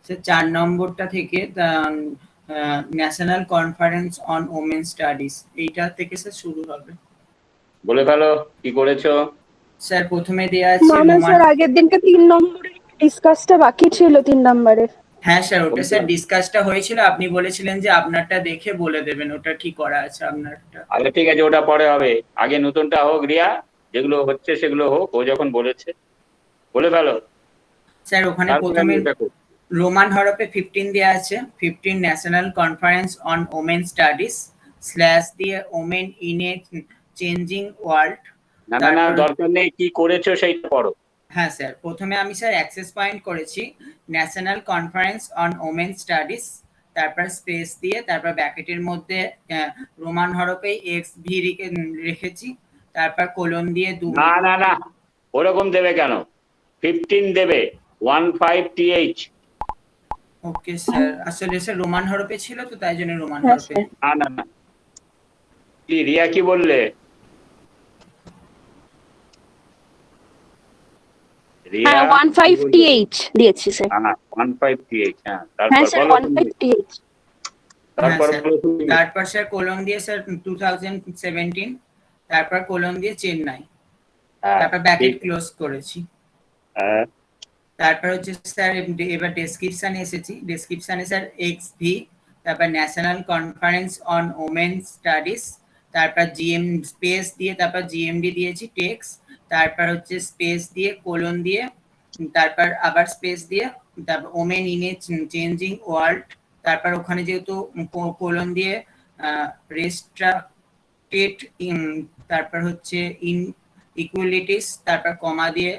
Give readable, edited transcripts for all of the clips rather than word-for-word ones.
Sir 4 নম্বরটা থেকে national conference on women studies এইটা থেকে স্যার শুরু হবে। বলে ফেলো কি করেছো। স্যার প্রথমে দেয়া আছে মানে স্যার আগের দিনকে 3 নম্বরের ডিসকাসটা বাকি ছিল 3 নম্বরের। হ্যাঁ স্যার ওটা স্যার ডিসকাসটা হয়েছিল, আপনি বলেছিলেন যে আপনারটা দেখে বলে দেবেন ওটা কি করা আছে আপনারটা। আচ্ছা ঠিক আছে, ওটা পরে হবে, আগে নতুনটা হোক রিয়া, যেগুলো হচ্ছে সেগুলো হোক, ও যখন বলেছে বলে ফেলো। স্যার ওখানে প্রথমে রোমান হরফে 15 দেয়া আছে, 15 national conference on women studies slash দিয়ে women in a changing world. না না না, দরকার নেই, কি করেছো সেইটা পড়ো। হ্যাঁ স্যার প্রথমে আমি স্যার অ্যাক্সেস পয়েন্ট করেছি national conference on women studies, তারপর স্পেস দিয়ে তারপর ব্র্যাকেটের মধ্যে রোমান হরফে এক্স ভি রেখেছি, তারপর কোলন দিয়ে না না না ওরকম দেবে কেন, 15 দেবে 15th। ওকে স্যার, আসলে স্যার রোমান হরফে ছিল তো তাই জন্য রোমান হরফে। না না না, কি রিয়া কি বললে? হ্যাঁ 158 দিয়েছি স্যার। হ্যাঁ 158, হ্যাঁ তারপর বলো। 158 তারপর স্যার কোলন দিয়ে স্যার 2017, তারপর কোলন দিয়ে চেন্নাই, তারপর ব্র্যাকেট ক্লোজ করেছি। তারপর হচ্ছে স্যার এবার ডেসক্রিপশনে এসেছি, ডেসক্রিপশনে স্যার এক্স ভি, তারপর national conference on women studies, তারপর জিএম স্পেস দিয়ে তারপর জিএমডি দিয়েছি টেক্স, তারপর হচ্ছে স্পেস দিয়ে কোলন দিয়ে তারপর আবার স্পেস দিয়ে তারপর women in a changing world, তারপর ওখানে যেহেতু কোলন দিয়ে রেস্ট্রাক্টেড তারপর হচ্ছে ইন ইকুয়ালিটিস, তারপর কমা দিয়ে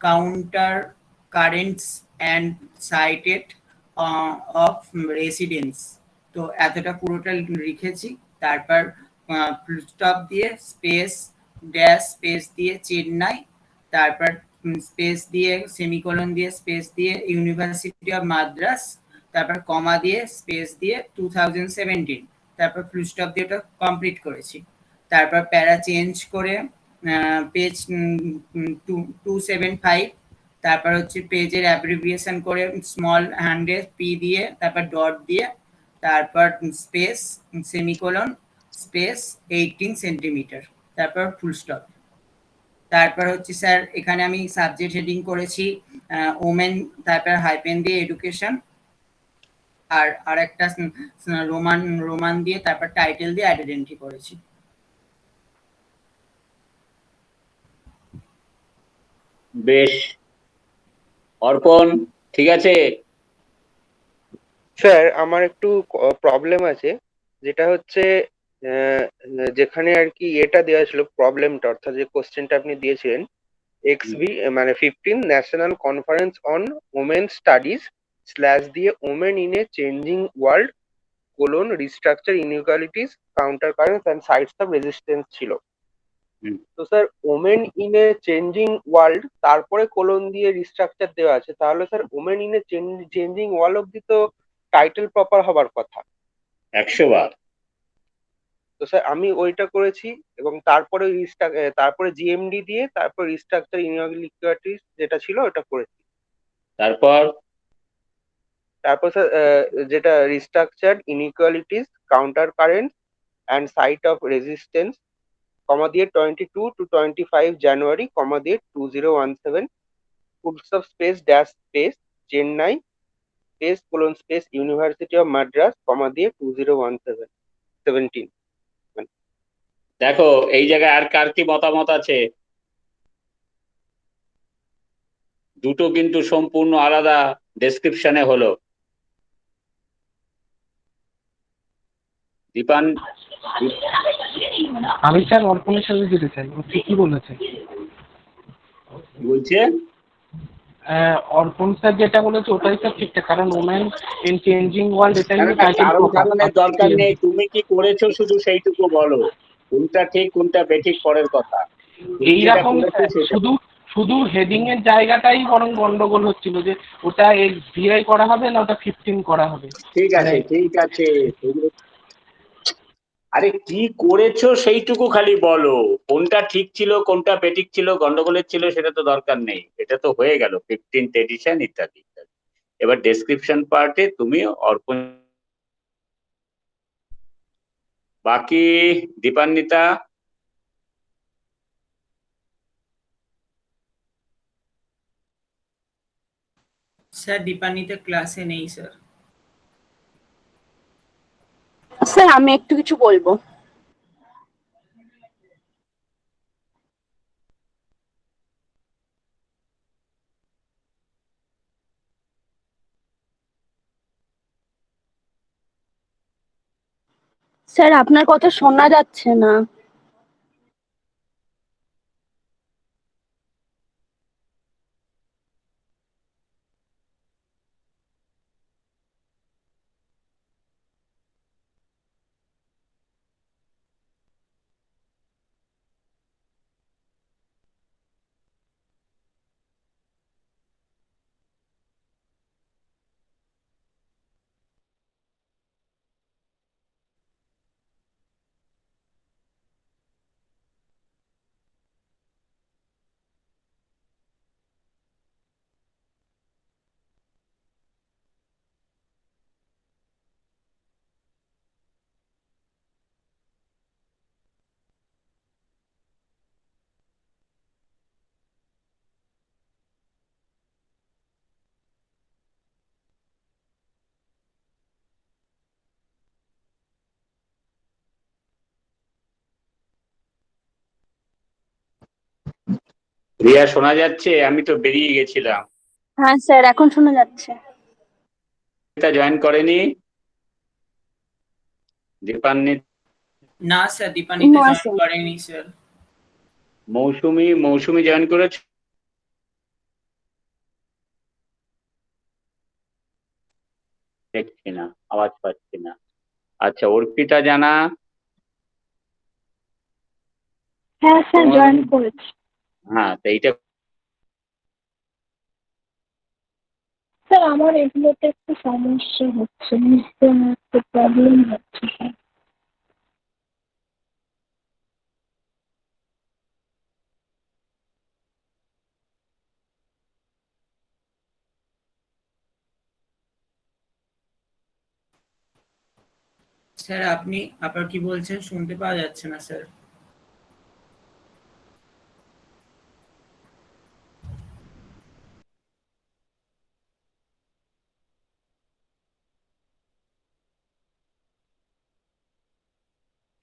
counter currents and cited of residence. তো এতটা পুরোটা লিখেছি, তারপর স্টপ দিয়ে স্পেস ড্যাশ স্পেস দিয়ে চেন্নাই, তারপর স্পেস দিয়ে সেমিকোলন দিয়ে স্পেস দিয়ে ইউনিভার্সিটি অফ মাদ্রাস, তারপর কমা দিয়ে স্পেস দিয়ে 2017, তারপর ফুল স্টপ দিয়ে ওটা কমপ্লিট করেছি। তারপর প্যারা চেঞ্জ করে পেজ 275, তারপর হচ্ছে পেজের অ্যাব্রিভিয়েশন করে স্মল হ্যান্ডে পি দিয়ে তারপর ডট দিয়ে তারপর স্পেস সেমিকোলন স্পেস 18 সেন্টিমিটার, তারপর ফুল স্টপ। তারপর হচ্ছে স্যার এখানে আমি সাবজেক্ট হেডিং করেছি ওমেন, তারপর হাইপেন দিয়ে এডুকেশন, আর একটা রোমান দিয়ে তারপর টাইটেল দিয়ে আইডেন্টি করেছি। বেশ, অর্পণ ঠিক আছে? স্যার আমার একটু প্রবলেম আছে, যেটা হচ্ছে যেখানে আর কি এটা দেওয়া ছিল প্রবলেমটা, অর্থাৎ যে কোশ্চেনটা আপনি দিয়েছিলেন এক্সভি মানে 15 national conference on women studies slash দিয়ে women in a changing world colon restructure inequalities counter currents and sites of resistance ছিল। তো sir women in a changing world তারপরে কোলন দিয়ে রিস্ট্রাকচার দেওয়া আছে, তাহলে sir women in a changing world অব্দি তো টাইটেল প্রপার হবার কথা 100 বার। তো স্যার আমি ওইটা করেছি এবং তারপরে তারপরে জিএমডি দিয়ে তারপর রিস্ট্রাকচার ইনইকুয়ালিটিস যেটা ছিল ওটা করেছি। তারপর স্যার যেটা restructure inequalities counter current and site of resistance comma দিয়ে 22 to 25 জানুয়ারি কমা দিয়ে 2017 full stop space dash space Chennai space colon space university of Madras comma দিয়ে 2017। দেখো এই জায়গায় আর কার কি মতামত আছে? দুটো কিন্তু সম্পূর্ণ আলাদা ডেসক্রিপশনে হলো। দীপান? আমি স্যার অর্পণের সাথে যেতে চাই, ও ঠিকই বলেছে। বলছে অর্পণ স্যার যেটা বলেছে ওটাই স্যার ঠিকঠাক, কারণ ওমেন ইন চেঞ্জিং ওয়ার্ল্ড এটাই কারণের দরকার নেই, তুমি কি করেছো শুধু সেইটুকু বলো, কোনটা ঠিক কোনটা বেঠিক পরের কথা। এইরকম শুধু শুধু হেডিং এর জায়গাটাই বরং গন্ডগোল হচ্ছিল যে ওটা ভিআই করা হবে না ওটা 15 করা হবে। ঠিক আছে ঠিক আছে, আরে কি করেছো সেইটুকু খালি বলো, কোনটা ঠিক ছিল কোনটা বেঠিক ছিল গন্ডগোলের ছিল সেটা তো দরকার নেই, এটা তো হয়ে গেল 15th এডিশন ইত্যাদি ইত্যাদি। এবার ডেসক্রিপশন পার্টে তুমি অর্পণ, বাকি দীপান্বিতা। স্যার দীপান্বিতা ক্লাসে নেই স্যার। স্যার আমি একটু কিছু বলবো। স্যার আপনার কথা শোনা যাচ্ছে না। রিয়া শোনা যাচ্ছে? আমি তো বেরিয়ে গেছিলাম। হ্যাঁ স্যার এখন শোনা যাচ্ছে। এটা জয়েন করেনি দীপান্বিতা? না স্যার দীপান্বিতা না জয়েন স্যার। করেনি স্যার। মৌসুমি জয়েন করেছে? দেখছি না, আওয়াজ পাচ্ছি না। আচ্ছা, অর্পিতা জানা? হ্যাঁ স্যার তোমার- জয়েন করেছি। হ্যাঁ, তো এইটা স্যার আমার এগুলোতে একটু সমস্যা হচ্ছে, বুঝতে একটু প্রবলেম হচ্ছে স্যার। স্যার আপনি আপনার কি বলছেন শুনতে পাওয়া যাচ্ছে না স্যার।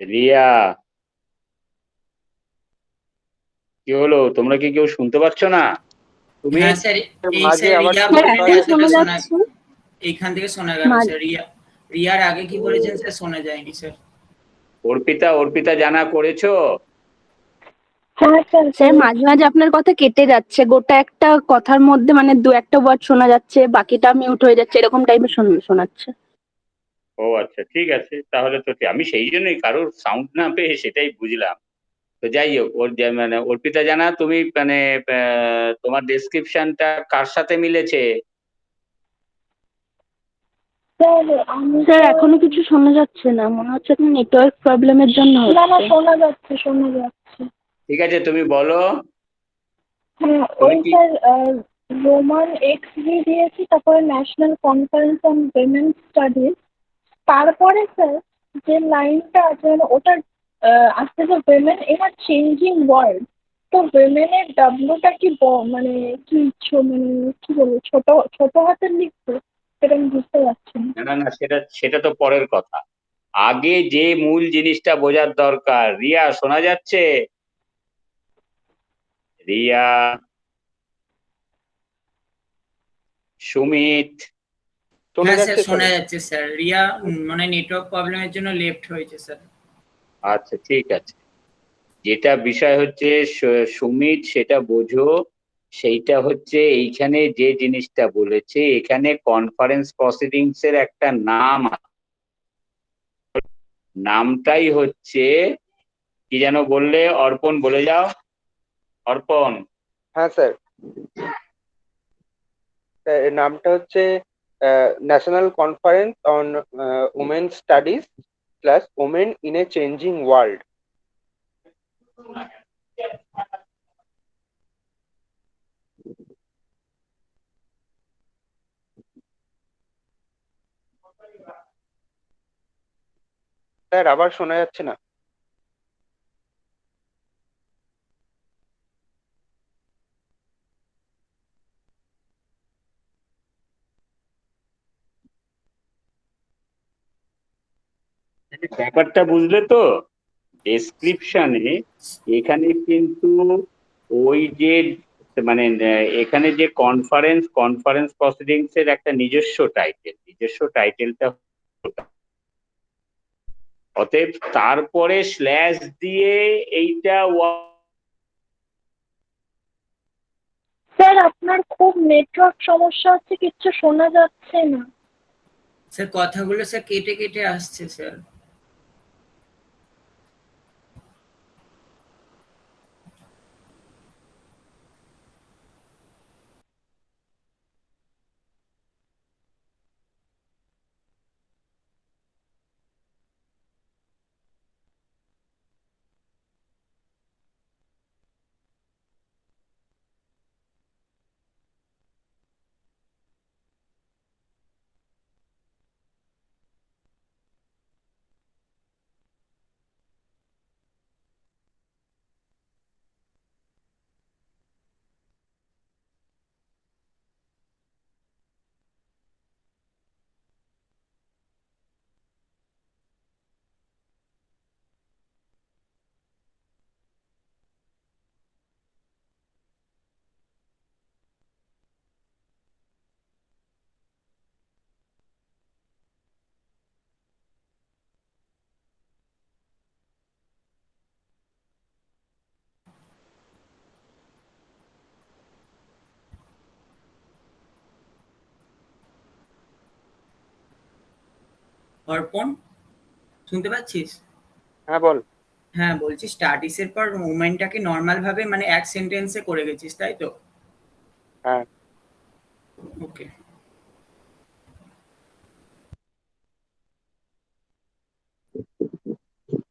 রিয়া, কি হলো? তোমরা কি কেউ শুনতে পাচ্ছ না? তুমি হ্যাঁ স্যার, এই মাঝে স্যার আবার রিয়া স্যার বললেন এখন এতটা শোনা শোনা, যাচ্ছে। এইখান থেকে শোনা গেল মা- স্যার। রিয়ার আগে কি বলেছেন স্যার শোনা যায়নি স্যার। অর্পিতা জানা করেছো? হ্যাঁ স্যার। স্যার মাঝে মাঝে আপনার কথা কেটে যাচ্ছে, গোটা একটা কথার মধ্যে মানে দু একটা ওয়ার্ড শোনা যাচ্ছে, বাকিটা মিউট হয়ে যাচ্ছে, এরকম টাইপের শোনাচ্ছে। ও আচ্ছা, ঠিক আছে, তাহলে তো আমি সেই জন্যই কারোর সাউন্ড না পেয়ে সেটাই বুঝলাম। তো যাই হোক, মানে অর্পিতা জানা, তুমি মানে তোমার ডেসক্রিপশনটা কার সাথে মিলেছে? স্যার এখনো কিছু শোনা যাচ্ছে না, মনে হচ্ছে আপনার নেটওয়ার্ক প্রবলেমের জন্য হচ্ছে। না না শোনা যাচ্ছে শোনা যাচ্ছে। ঠিক আছে, তুমি বলো। হ্যাঁ তুমি ওই কি স্যার রোমান এক্সভি দিয়েছি, তারপরে national conference on women studies, তারপরে স্যার যে লাইনটা আছে মানে ওটা আসছে যে women in a changing world. তো উইমেনের ডাব্লুটা কি মানে কি মানে কি বলবো, ছোট ছোট হাতের লিখতে, সেটা আমি বুঝতে পারছি না। না, সেটা তো পরের কথা। আগে যে মূল জিনিসটা বোঝার দরকার। রিয়া শোনা যাচ্ছে? রিয়া, সুমিত? শোনা হ্যাঁ স্যার যাচ্ছে শোনা স্যার। যাচ্ছে স্যার। রিয়া মানে নেটওয়ার্ক প্রবলেমের জন্য লেফট হয়েছে স্যার। আচ্ছা, ঠিক আছে। যেটা বিষয় হচ্ছে সুমিত, সেটা বোঝো। সেইটা হচ্ছে এইখানে যে জিনিসটা বলেছে, এখানে কনফারেন্স প্রসিডিংস এর একটা নাম আছে। নামটাই হচ্ছে কি যেন বললে? অর্পণ, বলে যাও। অর্পণ। হ্যাঁ স্যার, এর নামটা হচ্ছে national conference on women studies plus women in a changing world. Sir আবার শোনা যাচ্ছে না। ব্যাপারটা বুঝলে তো? ডেসক্রিপশনে এখানে কিন্তু ওই যে মানে এখানে যে কনফারেন্স প্রসিডিংস এর একটা নিজস্ব টাইটেলটা, অতএব তারপরে স্ল্যাশ দিয়ে এইটা স্যার আপনার খুব নেটওয়ার্ক সমস্যা হচ্ছে, কিচ্ছু শোনা যাচ্ছে না। স্যার কথাগুলো স্যার কেটে কেটে আসছে স্যার। অর্পণ, শুনতে পাচ্ছিস? হ্যাঁ বল। হ্যাঁ, বলছি স্টাডিজের পর মুভমেন্টটাকে নর্মাল ভাবে মানে এক সেন্টেন্সে করে গেছিস, তাই তো? হ্যাঁ ওকে।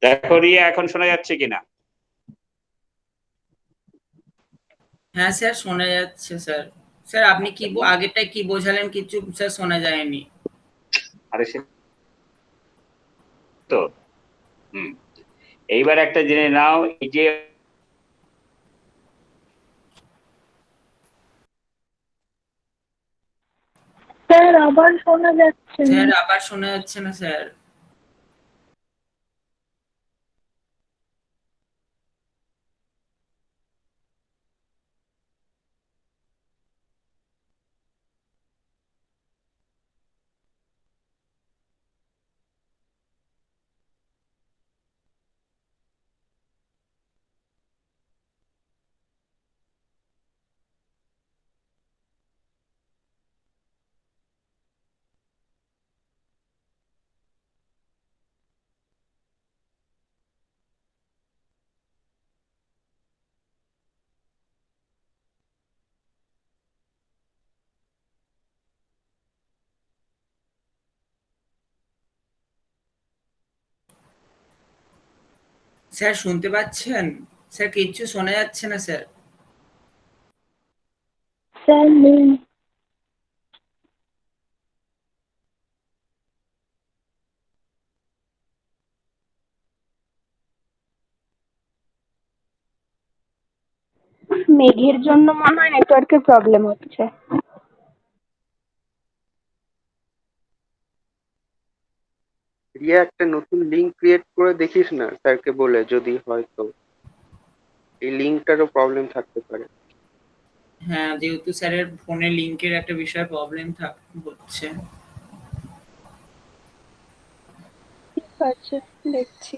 দেখো রিয়া, এখন শোনা যাচ্ছে কিনা? হ্যাঁ স্যার, শোনা যাচ্ছে স্যার। স্যার আপনি কি আগেরটায় কি বোঝালেন কিছু স্যার শোনা যায়নি। আরে সে তো হুম, এইবার একটা জেনে নাও, এই যে স্যার আবার শোনা যাচ্ছে না। স্যার আবার শোনা যাচ্ছে না স্যার। স্যার শুনতে পাচ্ছেন? স্যার কিচ্ছু শোনা যাচ্ছে না স্যার। স্যার নেই। মেঘের জন্য মনে হয় নেটওয়ার্কের প্রবলেম হচ্ছে। রিয়া, একটা নতুন লিঙ্ক ক্রিয়েট করে দেখিস না স্যারকে বলে, যদি হয় তো। এই লিঙ্কটারও প্রবলেম থাকতে পারে। হ্যাঁ, যেহেতু স্যারের ফোনে লিংকের একটা বিষয় প্রবলেম হচ্ছে। ঠিক আছে, দেখছি।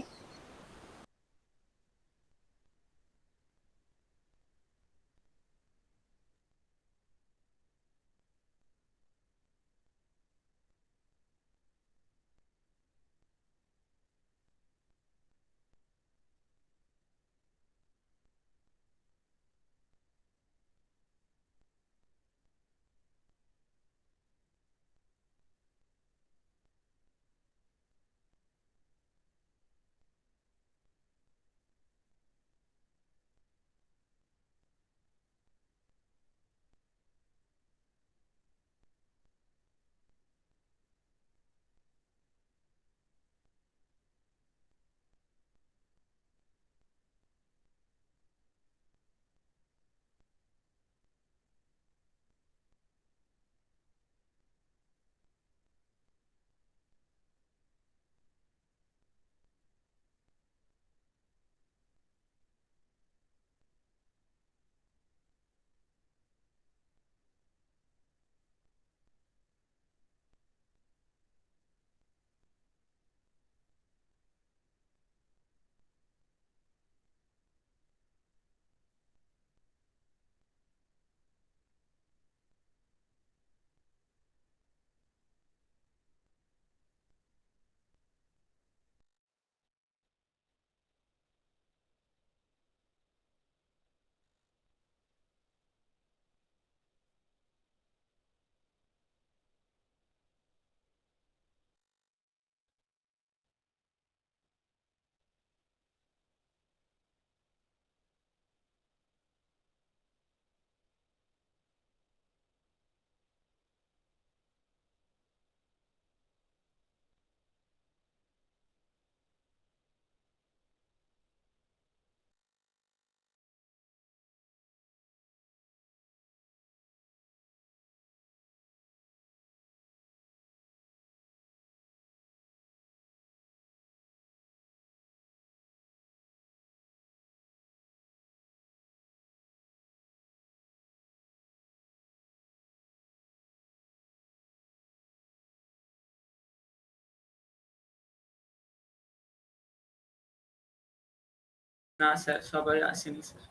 না স্যার, সবাই আসেনি স্যার।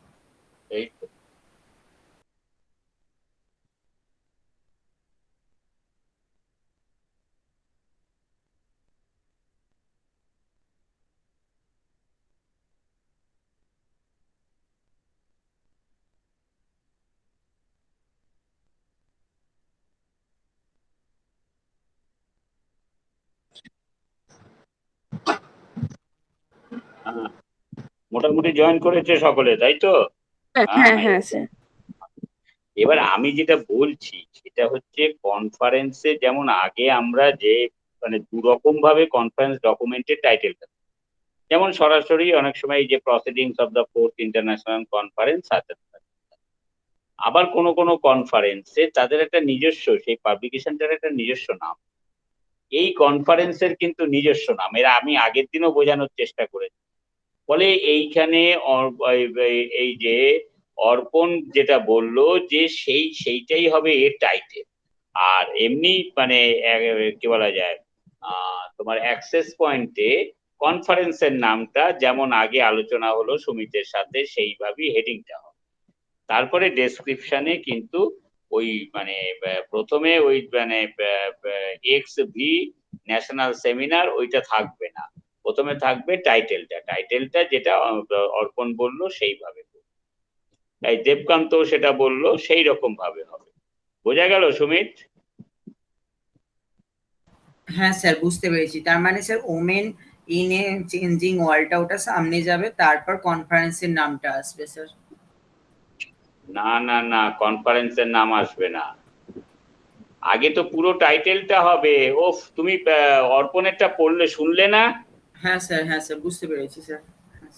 এই তো। হ্যাঁ, মোটামুটি জয়েন করেছে সকলে, তাই তো? হ্যাঁ হ্যাঁ, হ্যাঁ স্যার। এবার আমি যেটা বলছি সেটা হচ্ছে কনফারেন্সে যেমন আগে আমরা যে মানে দু রকম ভাবে কনফারেন্স ডকুমেন্টের টাইটেল, যেমন সরাসরি অনেক সময় এই যে proceedings of the fourth international conference আছে, আবার কোন কোন কনফারেন্সে তাদের একটা নিজস্ব, সেই পাবলিকেশনটার একটা নিজস্ব নাম। এই কনফারেন্সের কিন্তু নিজস্ব নাম, এরা আমি আগের দিনও বোঝানোর চেষ্টা করেছি। ফলে এইখানে এই যে অর্পণ যেটা বললো যে সেইটাই হবে এর টাইটেল। আর এমনি মানে কি বলা যায়, তোমার অ্যাক্সেস পয়েন্টে কনফারেন্সের নামটা যেমন আগে আলোচনা হলো সুমিতের সাথে সেইভাবেই হেডিংটা হবে। তারপরে ডেসক্রিপশনে কিন্তু ওই মানে প্রথমে ওই মানে এক্স ভি ন্যাশনাল সেমিনার ওইটা থাকবে না, প্রথমে থাকবে টাইটেলটা যেটা অর্পণ বললো সেইভাবে। তাই দেবকান্ত সেটা বললো সেই রকম ভাবে হবে। বোঝা গেল সুমিত? হ্যাঁ স্যার, বুঝতে পেরেছি। তার মানে sir women in a changing ওয়ার্ল্ডটা ওটা সামনে যাবে, তারপর কনফারেন্সের নামটা আসবে স্যার। না না না, কনফারেন্সের নাম আসবে না, আগে তো পুরো টাইটেলটা হবে। ওফ, তুমি অর্পণেরটা পড়লে শুনলে না? হ্যাঁ স্যার, হ্যাঁ স্যার, বুঝতে পেরেছি স্যার।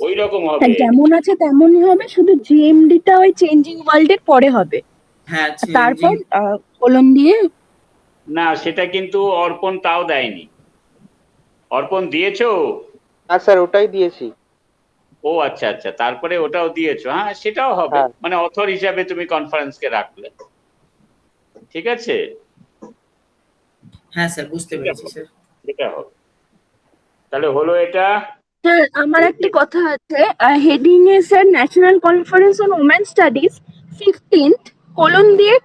ওই রকম হ্যাঁ, হবে। যেমন আছে তেমনই হবে, শুধু জিএমডিটা ওই চেঞ্জিং ওয়ার্ল্ডের পরে হবে। হ্যাঁ, আর চেঞ্জিং। তারপর কোলন দিয়ে। না, সেটা কিন্তু অর্পণ তাও দেয়নি। অর্পণ দিয়েছো? হ্যাঁ স্যার, ওটাই দিয়েছি। ও আচ্ছা আচ্ছা, তারপরে ওটাও দিয়েছো, হ্যাঁ সেটাও হবে, হ্যাঁ মানে অথর হিসাবে তুমি কনফারেন্সকে রাখলে, ঠিক আছে? হ্যাঁ স্যার, বুঝতে সেটা পেরেছি হবে, স্যার। সেটা হবে। তাহলে হলো এটা। স্যার, আমার এই একটা যে, কথা আছে। Heading A sir national conference on women studies 15th colon দিয়ে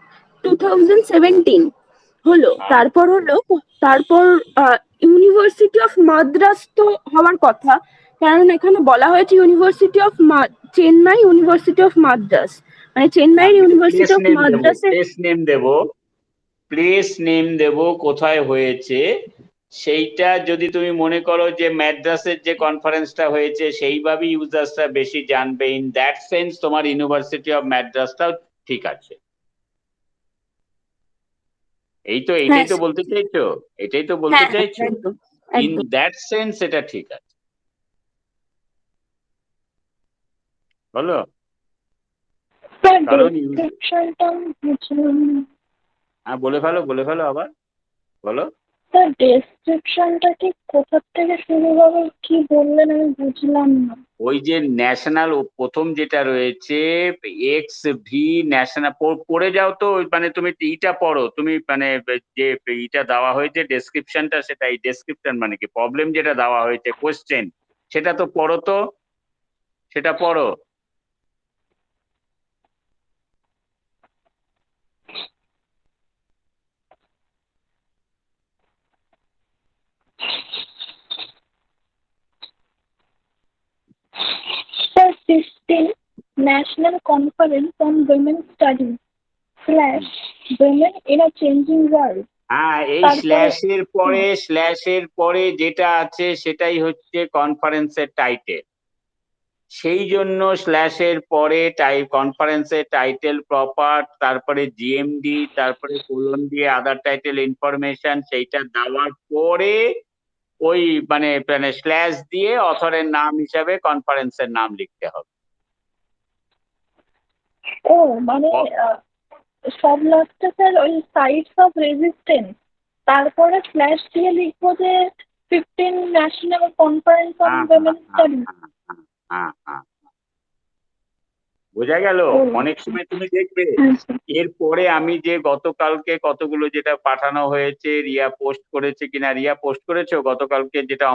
2017 হলো। হ্যাঁ, তারপর ইউনিভার্সিটি অফ মাদ্রাস তো হওয়ার কথা, কারণ এখানে বলা হয়েছে university of Chennai university of Madras, মানে চেন্নাইয়ের আমি ইউনিভার্সিটি প্লেস অফ নেম দেবো, মাদ্রাসের। প্লেস নেম দেবো কোথায় হয়েছে। সেইটা যদি তুমি মনে করো যে ম্যাড্রাসের যে কনফারেন্সটা হয়েছে সেইভাবে ইউজার্সরা বেশি জানবে, ইন দ্যাট সেন্স তোমার ইউনিভার্সিটি অফ ম্যাড্রাসটাও ঠিক আছে। হ্যাঁ এইটাই তো বলতে চাইছো, এটাই তো বলতে হ্যাঁ হ্যাঁ, চাইছো। একদম ইন একদম। দ্যাট সেন্স এটা ঠিক আছে, বলো। স্যার, কারণ ডেসক্রিপশনটা বুঝলাম না। হ্যাঁ, বলে ফেলো আবার, বলো। স্যার, ডেসক্রিপশনটা ঠিক কোথা থেকে শুরু হবে, কি বললেন আমি বুঝলাম না। ওই যে ন্যাশনাল প্রথম যেটা রয়েছে, এক্স ভি ন্যাশনাল, পড়ে যাও তো, মানে তুমি ইটা পড়ো, তুমি মানে যে ইটা দেওয়া হয়েছে ডেসক্রিপশনটা, সেটা এই ডেসক্রিপশন মানে কি, প্রবলেম যেটা দেওয়া হয়েছে কোশ্চেন, সেটা তো পড়ো তো, সেটা পড়ো। Sir, 15 national conference on women studies slash women in a changing world. হ্যাঁ, এই তারপরে স্ল্যাশের পরে যেটা আছে সেটাই হচ্ছে কনফারেন্সের টাইটেল। সেই জন্য স্ল্যাশের পরে কনফারেন্সের টাইটেল প্রপার, তারপরে জিএমডি, তারপরে কোলন দিয়ে আদার টাইটেল ইনফরমেশন, সেইটা দেওয়ার পরে ওই মানে মানে স্ল্যাশ দিয়ে অথরের নাম হিসাবে কনফারেন্সের নাম লিখতে হবে। ও মানে সব লাস্টে স্যার ওই সাইটস অফ রেজিস্ট্যান্স, তারপরে স্ল্যাশ দিয়ে লিখবো যে 15 ন্যাশনাল কনফারেন্স অন হ্যাঁ হ্যাঁ উইমেন হ্যাঁ স্টাডিজ। হ্যাঁ হ্যাঁ হ্যাঁ হ্যাঁ, বোঝা গেল? ও অনেক সময় তুমি দেখবে হ্যাঁ স্যার। এরপরে আমি যে গতকালকে কতগুলো যেটা পাঠানো হয়েছে, রিয়া পোস্ট করেছে কিনা, রিয়া পোস্ট করেছো গতকালকে যেটা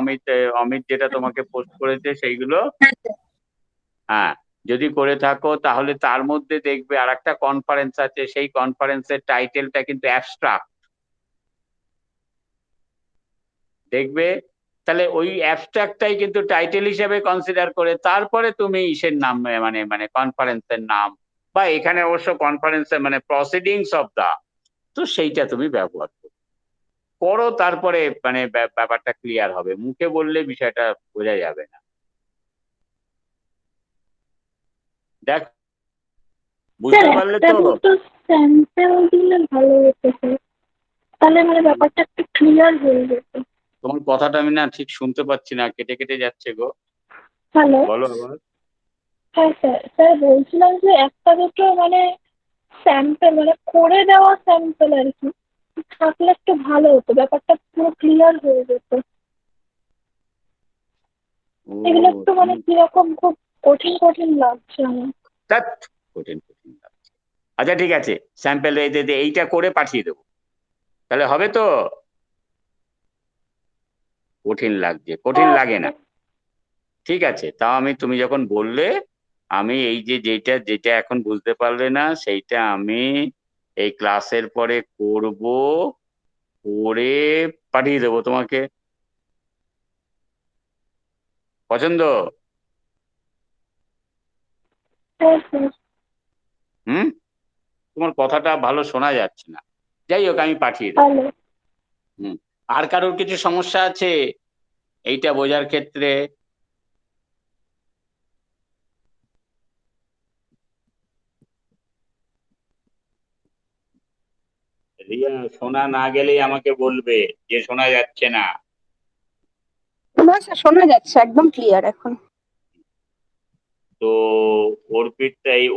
অমিত যেটা তোমাকে পোস্ট করেছে সেইগুলো? হ্যাঁ স্যার। হ্যাঁ, যদি করে থাকো তাহলে তার মধ্যে দেখবে আর একটা কনফারেন্স আছে, সেই কনফারেন্সের টাইটেলটা কিন্তু অ্যাবস্ট্রাক্ট দেখবে। তাহলে ওই অ্যাবস্ট্রাক্টটাই কিন্তু টাইটেল হিসেবে কনসিডার করে তারপরে তুমি ইসের নাম মানে মানে কনফারেন্সের নাম, বা এখানে অবশ্য কনফারেন্সের মানে প্রসিডিংস অফ দা, তো সেইটা তুমি ব্যবহার করো, তারপরে মানে ব্যাপারটা ক্লিয়ার হবে। মুখে বললে বিষয়টা বোঝা যাবে না। দেখ, স্যার বুঝতে পারলে একটা তো? দুটো স্যাম্পল দিলে ভালো হতো স্যার, তাহলে মানে ব্যাপারটা একটু ক্লিয়ার হয়ে যেত। তোমার কথাটা আমি না ঠিক শুনতে পাচ্ছি না, কেটে কেটে যাচ্ছে গো। হ্যালো। বলো আবার। হ্যাঁ স্যার, স্যার বলছিলাম যে একটা দুটো মানে স্যাম্পল মানে করে দেওয়া স্যাম্পল আর কি থাকলে একটু ভালো হতো, ব্যাপারটা পুরো ক্লিয়ার হয়ে যেত। ও, এগুলো একটু মানে তুমি কিরকম খুব কঠিন কঠিন লাগছে আমার। ধ্যাৎ, কঠিন কঠিন লাগছে। আচ্ছা ঠিক আছে, স্যাম্পল এইটা করে পাঠিয়ে দেবো, তাহলে হবে তো? কঠিন লাগছে? কঠিন হ্যাঁ লাগে না, স্যার। ঠিক আছে। তাও আমি, তুমি যখন বললে, আমি এই যে যেটা যেটা এখন বুঝতে পারলে না সেইটা আমি এই ক্লাসের পরে করব, করে পাঠিয়ে দেবো তোমাকে। পছন্দ? হ্যাঁ স্যার। হুম? তোমার কথাটা ভালো শোনা যাচ্ছে না, যাই হোক আমি পাঠিয়ে দেবো। ভালো। হুম। আর কারোর কিছু সমস্যা আছে এইটা বোঝার ক্ষেত্রে? রিয়া, শোনা না গেলেই আমাকে বলবে যে শোনা যাচ্ছে না। না স্যার, শোনা যাচ্ছে একদম ক্লিয়ার এখন। তো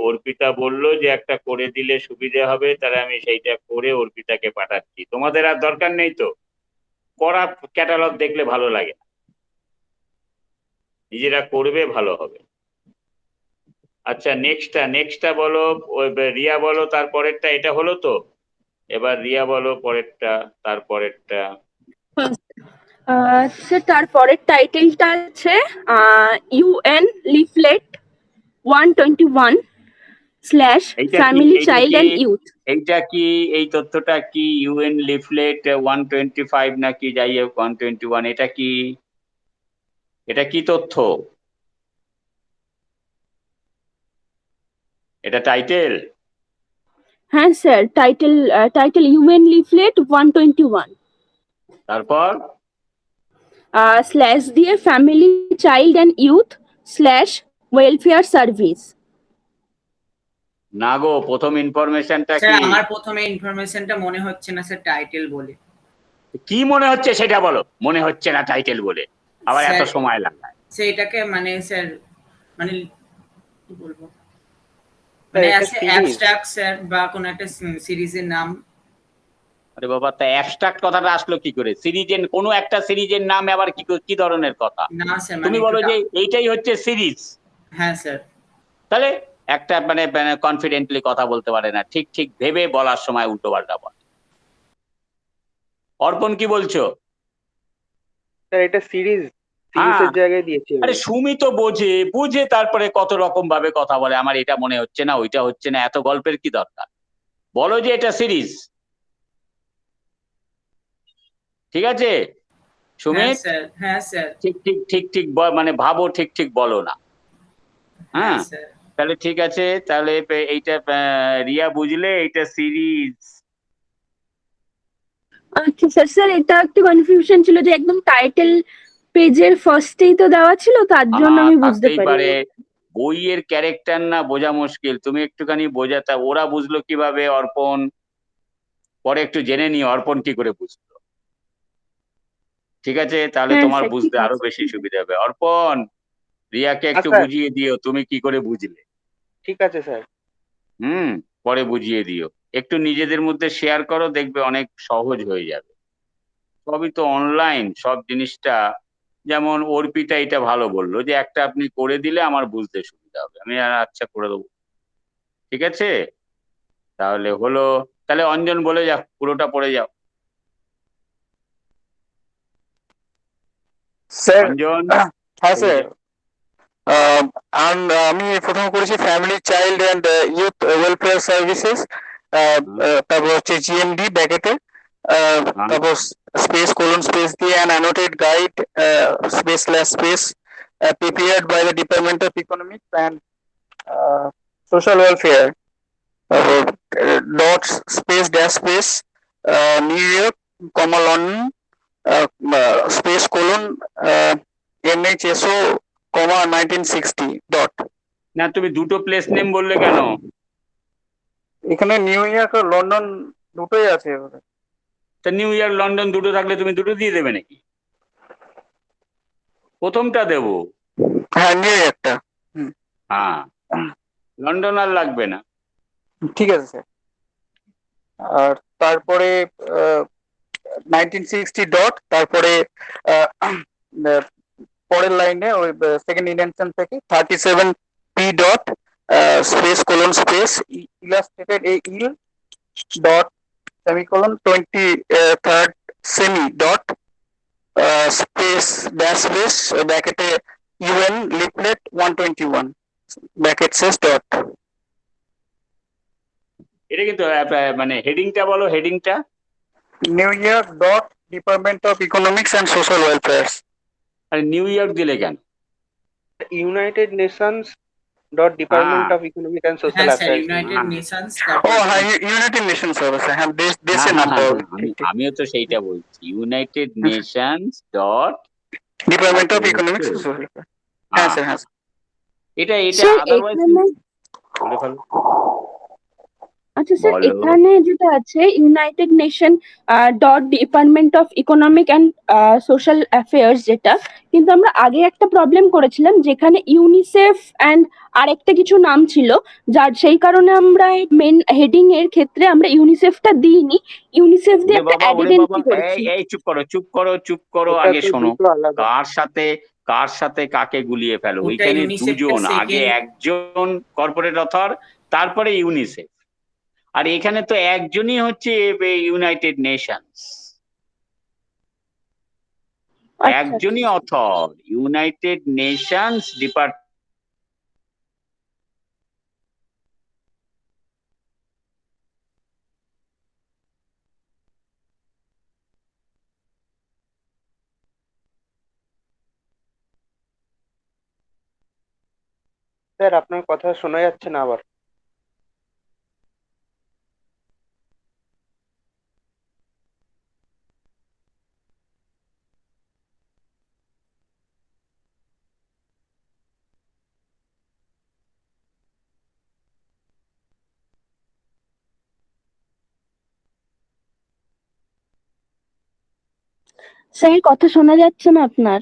অর্পিতা বললো যে একটা করে দিলে সুবিধে হবে, তাহলে আমি সেইটা করে অর্পিতাকে পাঠাচ্ছি। তোমাদের আর দরকার নেই তো করা, ক্যাটালগ দেখলে ভালো লাগে না, নিজেরা করবে ভালো হবে। আচ্ছা, নেক্সটটা বলো। ওই রিয়া বলো, তারপরেরটা এটা হলো তো, এবার রিয়া বলো পরেরটা, তারপরেরটা। স্যার তারপরের টাইটেলটা আছে ইউএন লিফলেট 121 স্ল্যাশ এইটা কি ফ্যামিলি এইটা চাইল্ড কি অ্যান্ড ইউথ। এইটা কি এই তথ্যটা কি ইউএন লিফলেট 125 নাকি যাই হোক 121, এটা কি তথ্য? এটা টাইটেল? হ্যাঁ স্যার, টাইটেল ইউএন লিফলেট 121 তারপর স্ল্যাশ দিয়ে family child and youth slash welfare service. না গো, প্রথম ইনফরমেশনটা স্যার কি? আমার প্রথমে ইনফরমেশনটা মনে হচ্ছে না স্যার টাইটেল বলে। কি মনে হচ্ছে সেটা বলো। মনে হচ্ছে না টাইটেল বলে আবার এত স্যার সময় লাগায়? সেইটাকে মানে স্যার মানে কি বলবো, স্যার মানে এটা আছে সিরিজ। অ্যাবস্ট্রাক্ট স্যার বা কোনো একটা সিরিজের নাম। আরে বাবা, তা অ্যাবস্ট্রাক্ট কথাটা আসলো কি করে? সিরিজের কোনো একটা সিরিজের নাম আবার কি ধরনের কথা? না স্যার মানে তুমি একটু বলো যে এইটাই হচ্ছে সিরিজ, হ্যাঁ স্যার। তাহলে একটা মানে কনফিডেন্টলি কথা বলতে পারে না, ঠিক ঠিক ভেবে বলার সময় উল্টো পাল্টা বলে। অর্পণ কি বলছো? স্যার এটা সিরিজ, হ্যাঁ, সিরিজের জায়গায় দিয়েছি আরে আমি। সুমি তো বোঝে, বুঝে তারপরে কত রকম ভাবে কথা বলে, আমার এটা মনে হচ্ছে না, ওইটা হচ্ছে না, এত গল্পের কি দরকার? বলো যে এটা সিরিজ, ঠিক আছে? হ্যাঁ সুমিত, স্যার। হ্যাঁ স্যার। ঠিক ঠিক ঠিক ঠিক মানে ভাবো, ঠিক ঠিক বলো না। হ্যাঁ হ্যাঁ, স্যার। তাহলে ঠিক আছে, তাহলে এইটা রিয়া বুঝলে এইটা সিরিজ। আচ্ছা স্যার, স্যার এটা একটু কনফিউশন ছিল যে একদম টাইটেল পেজের ফার্স্টেই তো দেওয়া ছিল, তার জন্য আমি বুঝতে থাকতেই পারে, পারিনি। বইয়ের ক্যারেক্টার না বোঝা মুশকিল, তুমি একটুখানি বোঝাতা, ওরা বুঝলো কিভাবে অর্পণ? পরে একটু জেনে নিও অর্পণ কি করে বুঝলো, ঠিক আছে? তাহলে হ্যাঁ তোমার স্যার, ঠিক বুঝতে আরো আছে। বেশি সুবিধা হবে। অর্পণ, রিয়াকে একটু স্যার বুঝিয়ে দিও তুমি কি করে বুঝলে। ঠিক আছে স্যার। হুম, পরে বুঝিয়ে দিও। একটু নিজেদের মধ্যে শেয়ার করো, দেখবে অনেক সহজ হয়ে যাবে। সবই তো অনলাইন সব জিনিসটা। যেমন অর্পিতা এটা ভালো বললো যে একটা আপনি করে দিলে আমার বুঝতে সুবিধা হবে, আমি আচ্ছা করে দেবো, ঠিক আছে? তাহলে হলো, তাহলে অঞ্জন বলে যাও, পুরোটা পড়ে যাও। স্যার। অঞ্জন হ্যাঁ বলে স্যার, যাও। আমি প্রথম করেছি family child and youth welfare services, তারপর হচ্ছে জিএমডি ব্র্যাকেটে, তারপর স্পেস কোলন স্পেস দিয়ে an annotated guide space slash space prepared by the Department of Economics and Social Welfare, dot space dash space New York, comma London, space colon NHSO, comma 1960 dot. না তুমি দুটো place name বললে কেন? এখানে new York আর London দুটোই আছে। তা new York London দুটো থাকলে তুমি দুটো দিয়ে দেবে নাকি? প্রথমটা দেবো। হ্যাঁ নিউ ইয়র্কটা। হ্যাঁ, লন্ডন আর লাগবে না। ঠিক আছে স্যার। আর তারপরে 1960 ডট, তারপরে পরের লাইনে ওই সেকেন্ড ইন্ডেন্টেশন থেকে 37 P dot space colon space illustrated a ill dot semicolon 23rd semi dot space dash space ব্র্যাকেটে ইউএন লিফলেট 121 ব্র্যাকেট শেষ ডট। এটা কিন্তু মানে হেডিংটা বলো, হেডিংটা। New York dot department of economics and social welfare. আর নিউ ইয়র্ক দিলে কেন? United Nations dot department of economic and social হ্যাঁ স্যার, অ্যাফেয়ার্স। United Nations. ও হ্যাঁ, ইউনাইটেড নেশনস হবে স্যার। হ্যাঁ, দেশের নাম হবে। আমিও তো সেইটা বলছি, United Nations dot department of economics and social welfare. হ্যাঁ স্যার, হ্যাঁ। এটা স্যার আদারওয়াইজ এখানে, বলে ফেলো। আচ্ছা স্যার বলো। এখানে যেটা আছে United nation dot department of economic and social affairs, যেটা কিন্তু আমরা আগে একটা প্রবলেম করেছিলাম যেখানে ইউনিসেফ অ্যান্ড আরেকটা কিছু নাম ছিল, যার সেই কারণে আমরা মেন হেডিং এর ক্ষেত্রে আমরা ইউনিসেফটা দিইনি, ইউনিসেফ দিয়ে একটা অ্যাডেড এন্ট্রি করেছি। এই চুপ করো, চুপ করো, চুপ করো, ওটা আগে তো শোনো। দুটো আলাদা। কার সাথে কাকে গুলিয়ে ফেলো? ওটা ওইখানে ইউনিসেফটা দুজন, আগে second। একজন কর্পোরেট অথর, তারপরে ইউনিসেফ। আর এখানে তো একজনই হচ্ছে ইউনাইটেড নেশনস, আচ্ছা, একজনই author, United Nations department. Sir আপনার কথা শোনা যাচ্ছে না আবার। স্যার কথা শোনা যাচ্ছে না আপনার।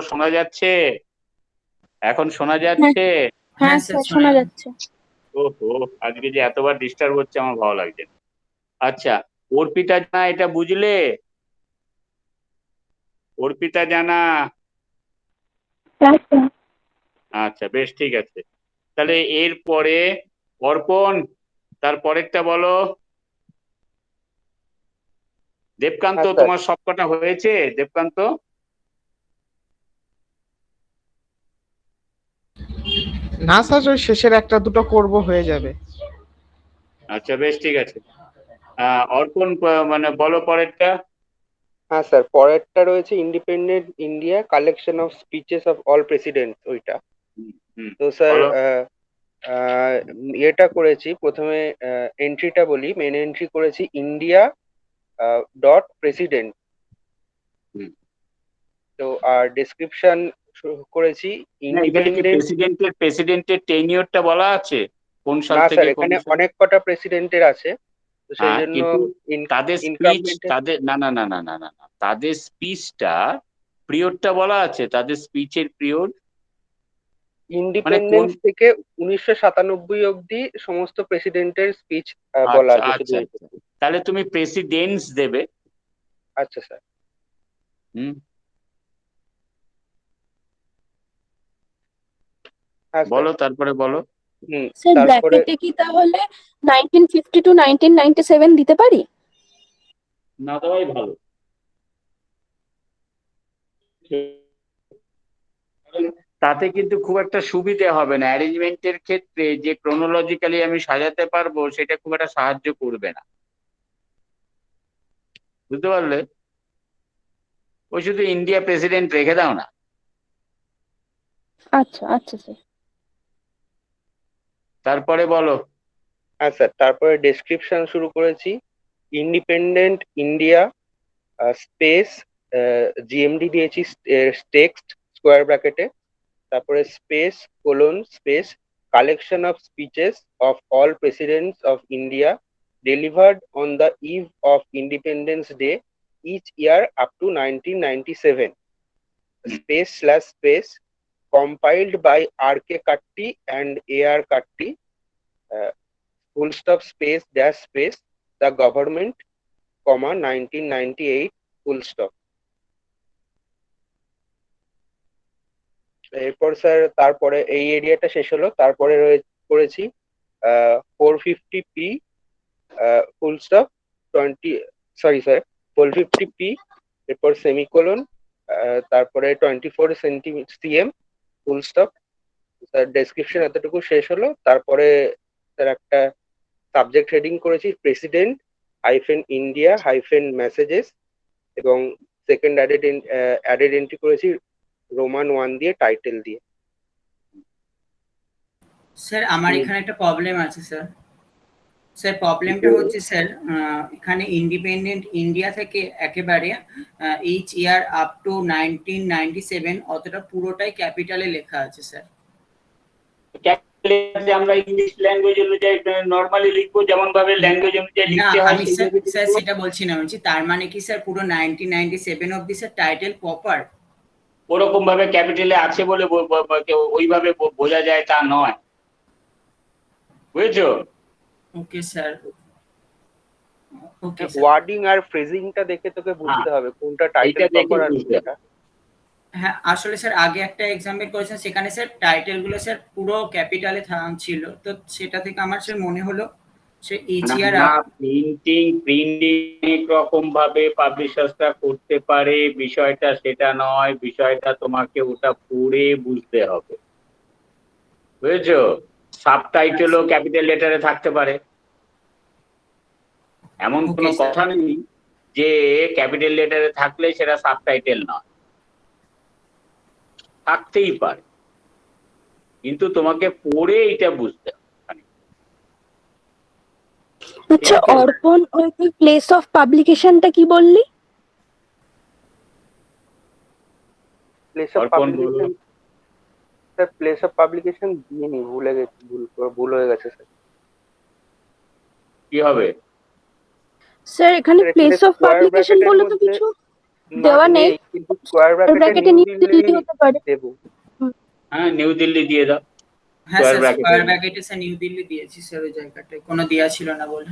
শোনা যাচ্ছে? এখন শোনা যাচ্ছে? হ্যাঁ স্যার স্যার শোনা যাচ্ছে। ওহো, আজকে যে এতবার ডিস্টার্ব হচ্ছে আমার ভালো লাগছে না। আচ্ছা, অর্পিতা জানা এটা বুঝলে? অর্পিতা জানা, হ্যাঁ স্যার। আচ্ছা বেশ ঠিক আছে। তাহলে এরপরে অর্পণ, তার পরেরটা বলো। দেবকান্ত, হ্যাঁ স্যার। তোমার সবকটা হয়েছে? দেবকান্ত, না স্যার, ওই শেষের একটা দুটো করব, হয়ে যাবে। আচ্ছা বেশ ঠিক আছে। অর্পণ, মানে বলো পরেরটা। হ্যাঁ স্যার, পরেরটা রয়েছে independent India collection of speeches of all president, ওইটা। হুম, হুম, তো স্যার বলো। এটা করেছি প্রথমে, এন্ট্রিটা বলি। মেন এন্ট্রি করেছি ইন্ডিয়া ডট প্রেসিডেন্ট। হুম। তো আর ডেসক্রিপশন করেছি না, এখানে কি ইন্ডিপেন্ডেন্ট। প্রেসিডেন্টের টেনিওরটা বলা আছে? কোন সাল না স্যার, থেকে কোন এখানে সাল? অনেক কটা প্রেসিডেন্টের আছে, তো সেই হ্যাঁ, জন্য কিন্তু তাদের স্পিচ, ইনকামবেন্টের তাদের না না না না না না না, তাদের স্পিচটা, পিরিয়ডটা বলা আছে, তাদের স্পিচের পিরিয়ড, মানে কোন? ইন্ডিপেন্ডেন্স থেকে 1997 অবধি সমস্ত প্রেসিডেন্টের স্পিচ বলা আচ্ছা আছে শুধু আচ্ছা আচ্ছা, এইটুকু। তাহলে তুমি প্রেসিডেন্টস দেবে। আচ্ছা স্যার। হুম, হ্যাঁ স্যার। বলো তারপরে বলো। হুম। স্যার তারপরে ব্র্যাকেটে কি তাহলে 1950 to 1997 দিতে পারি? না দেওয়াই ভালো। তাতে কিন্তু খুব একটা সুবিধে হবে না, অ্যারেঞ্জমেন্টের ক্ষেত্রে যে ক্রোনোলজিক্যালি আমি সাজাতে পারবো সেটা খুব একটা সাহায্য করবে না, বুঝতে পারলে? ওই শুধু ইন্ডিয়া প্রেসিডেন্ট রেখে দাও না। আচ্ছা আচ্ছা স্যার। তারপরে বলো। হ্যাঁ স্যার, তারপরে ডেসক্রিপশন শুরু করেছি ইন্ডিপেন্ডেন্ট ইন্ডিয়া স্পেস, জিএমডি দিয়েছি টেক্সট স্কোয়ার ব্র্যাকেটে, তারপরে space colon space collection of speeches of all presidents of India delivered on the eve of independence day each year up to 1997, space slash space compiled by R.K. Katti and A.R. Katti, full stop space dash space the government, comma 1998 full stop. এরপর sir তারপরে এই এরিয়াটা শেষ হলো, তারপরে করেছি 450p full stop 20, sorry sir 450p, এরপর semicolon, তারপরে 24 cm full stop. Sir description এতটুকু শেষ হলো, তারপরে স্যার একটা সাবজেক্ট হেডিং করেছি president hyphen India hyphen messages, এবং সেকেন্ড অ্যাডেড এন্ট্রি করেছি রোমান 1 দিয়ে টাইটেল দিয়ে। স্যার আমার এখানে একটা প্রবলেম আছে স্যার। স্যার প্রবলেমটা হচ্ছে স্যার, এখানে ইন্ডিপেন্ডেন্ট ইন্ডিয়া থেকে একেবারে ইচ ইয়ার আপ টু 1997 অতটা পুরোটাই ক্যাপিটালে লেখা আছে স্যার। আমরা ইংলিশ ল্যাঙ্গুয়েজ অনুযায়ী নর্মালি লিখবো, যেমন ভাবে ল্যাঙ্গুয়েজ অনুযায়ী না লিখতে হয় আমি স্যার সেইভাবে স্যার লিখবো। সেটা বলছি না, বলছি তার মানে কি স্যার পুরো 1997 অবধি স্যার টাইটেল প্রপার? ওরকম ভাবে ক্যাপিটালে আছে বলে ওইভাবে বোঝা যায় তা নয়, বুঝেছো? Okay sir, okay sir. Wording আর ফ্রেজিংটা দেখে তোকে বুঝতে হবে কোনটা টাইটেল এইটা দেখে প্রপার আর বুঝতে কোনটা। হ্যাঁ আসলে স্যার আগে একটা এক্সাম্পল করেছেন, সেখানে স্যার টাইটেল গুলো স্যার পুরো ক্যাপিটালে ছিল, তো সেটা থেকে আমার স্যার মনে হলো সে ইচ ইয়ার না, প্রিন্টিং অনেক রকম ভাবে পাবলিশার্সরা করতে পারে, বিষয়টা সেটা নয়, বিষয়টা তোমাকে ওটা পড়ে বুঝতে হবে, বুঝেছো? সাবটাইটেলও ক্যাপিটাল লেটারে থাকতে পারে, এমন কোনো ওকে স্যার। কথা নেই যে ক্যাপিটাল লেটারে থাকলে সেটা সাবটাইটেল নয়, থাকতেই পারে, কিন্তু তোমাকে পড়ে এটা বুঝতে হবে। আচ্ছা অর্পণ, ওই তুই প্লেস অফ পাবলিকেশনটা কি বললি? প্লেস অফ অর্পণ বলো। Publication, sir place of publication দিইনি, ভুলে গেছি, ভুল হয়ে গেছে স্যার। কি হবে? স্যার এখানে স্যার, এখানে প্লেস অফ স্কোয়ার পাবলিকেশন ব্র্যাকেটের বলে তো মধ্যে কিছু দেওয়া নেই। কিন্তু স্কোয়ার ব্র্যাকেটে ব্র্যাকেটে নিউ নিউ দিল্লি দিল্লি হতে পারে। দেবো। হ্যাঁ, নিউ দিল্লি দিয়ে দাও হ্যাঁ স্কোয়ার স্যার, ব্র্যাকেটে। স্কোয়ার ব্র্যাকেটে স্যার নিউ দিল্লি দিয়েছি স্যার, ওই জায়গাটায় কোনো দেওয়া ছিল না বলে।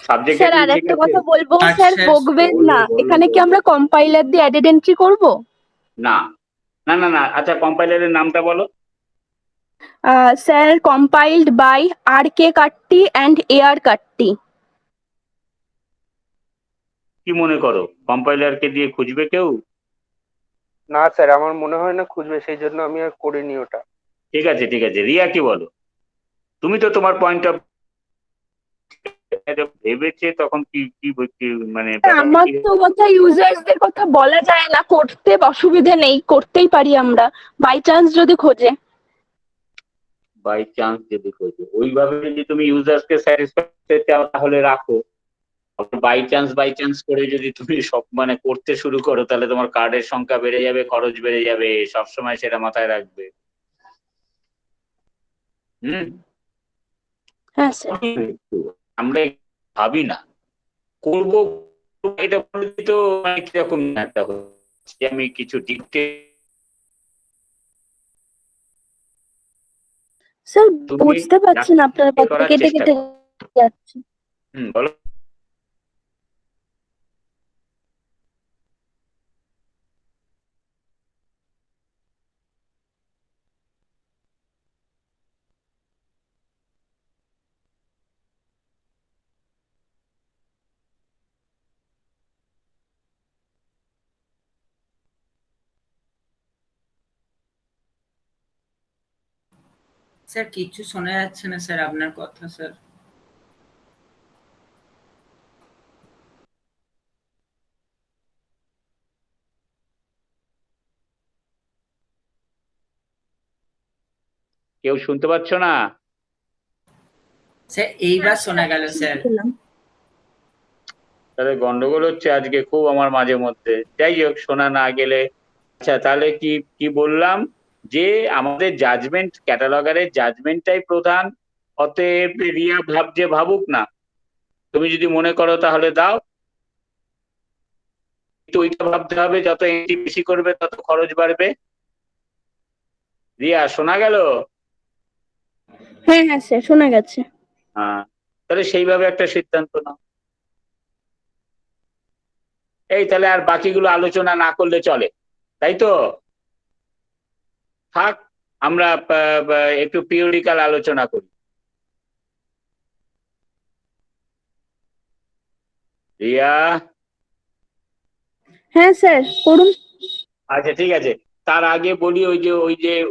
সাবজেক্ট স্যার আর হেডিং ঠিক একটা আছে? কথা বলবো, আচ্ছা, স্যার বকবেন বলো, না, বলো, এখানে কি বলো। আমরা কম্পাইলার দিয়ে অ্যাডেড এন্ট্রি করবো? না না না না, আচ্ছা কম্পাইলারের নামটা বলো। Sir compiled by R K. Katti and A R. Katti. কি মনে করো, কম্পাইলারকে দিয়ে খুঁজবে কেউ? না স্যার, আমার মনে হয় না খুঁজবে, সেই জন্য আমি আর করিনি ওটা। ঠিক আছে ঠিক আছে, রিয়া কি বলো? তুমি তো তোমার পয়েন্ট অফ ভেবেছে তখন কি কি মানে ব্যাপারটা আমার কি? তো কথা ইউজার্সদের কথা বলা যায় না, করতে অসুবিধে নেই, করতেই পারি আমরা, বাই চান্স যদি খোঁজে। বাই চান্স যদি খোঁজো, ওইভাবে যদি তুমি ইউজার্সকে স্যাটিসফাই চাও তাহলে রাখো। বাই চান্স করে যদি তুমি সব মানে করতে শুরু করো, তাহলে তোমার কার্ডের সংখ্যা বেড়ে যাবে, খরচ বেড়ে যাবে, সবসময় সেটা মাথায় রাখবে। হুম। হ্যাঁ স্যার। আমরা ভাবি না করবো, এটা বলে তো মানে কিরকম একটা হচ্ছে, আমি কিছু দিকতে স্যার তুমি বুঝতে পারছেন আপনার কথা করার কেটে চেষ্টা কেটে করো। যাচ্ছে। বলো। স্যার কিছু শোনা যাচ্ছে না স্যার আপনার কথা স্যার। কেউ শুনতে পাচ্ছ না? স্যার এইবার শোনা গেল স্যার। তাহলে গন্ডগোল হচ্ছে আজকে খুব আমার মাঝে মধ্যে, যাই হোক শোনা না গেলে। আচ্ছা তাহলে কি কি বললাম, যে আমাদের জাজমেন্ট, ক্যাটালগারের জাজমেন্টটাই প্রধান। অতএব রিয়া ভাবছে ভাবুক না, তুমি যদি মনে করো তাহলে দাও, কিন্তু ওইটা ভাবতে হবে যত এন্ট্রি বেশি করবে তত খরচ বাড়বে। রিয়া শোনা গেল? হ্যাঁ হ্যাঁ স্যার, শোনা গেছে। হ্যাঁ, তাহলে সেইভাবে একটা সিদ্ধান্ত নাও। এই তাহলে আর বাকিগুলো আলোচনা না করলে চলে, তাই তো? থাক, আমরা একটু পিরিয়ডিক্যাল আলোচনা করি। রিয়া। হ্যাঁ স্যার করুন। আচ্ছা ঠিক আছে, তার আগে বলি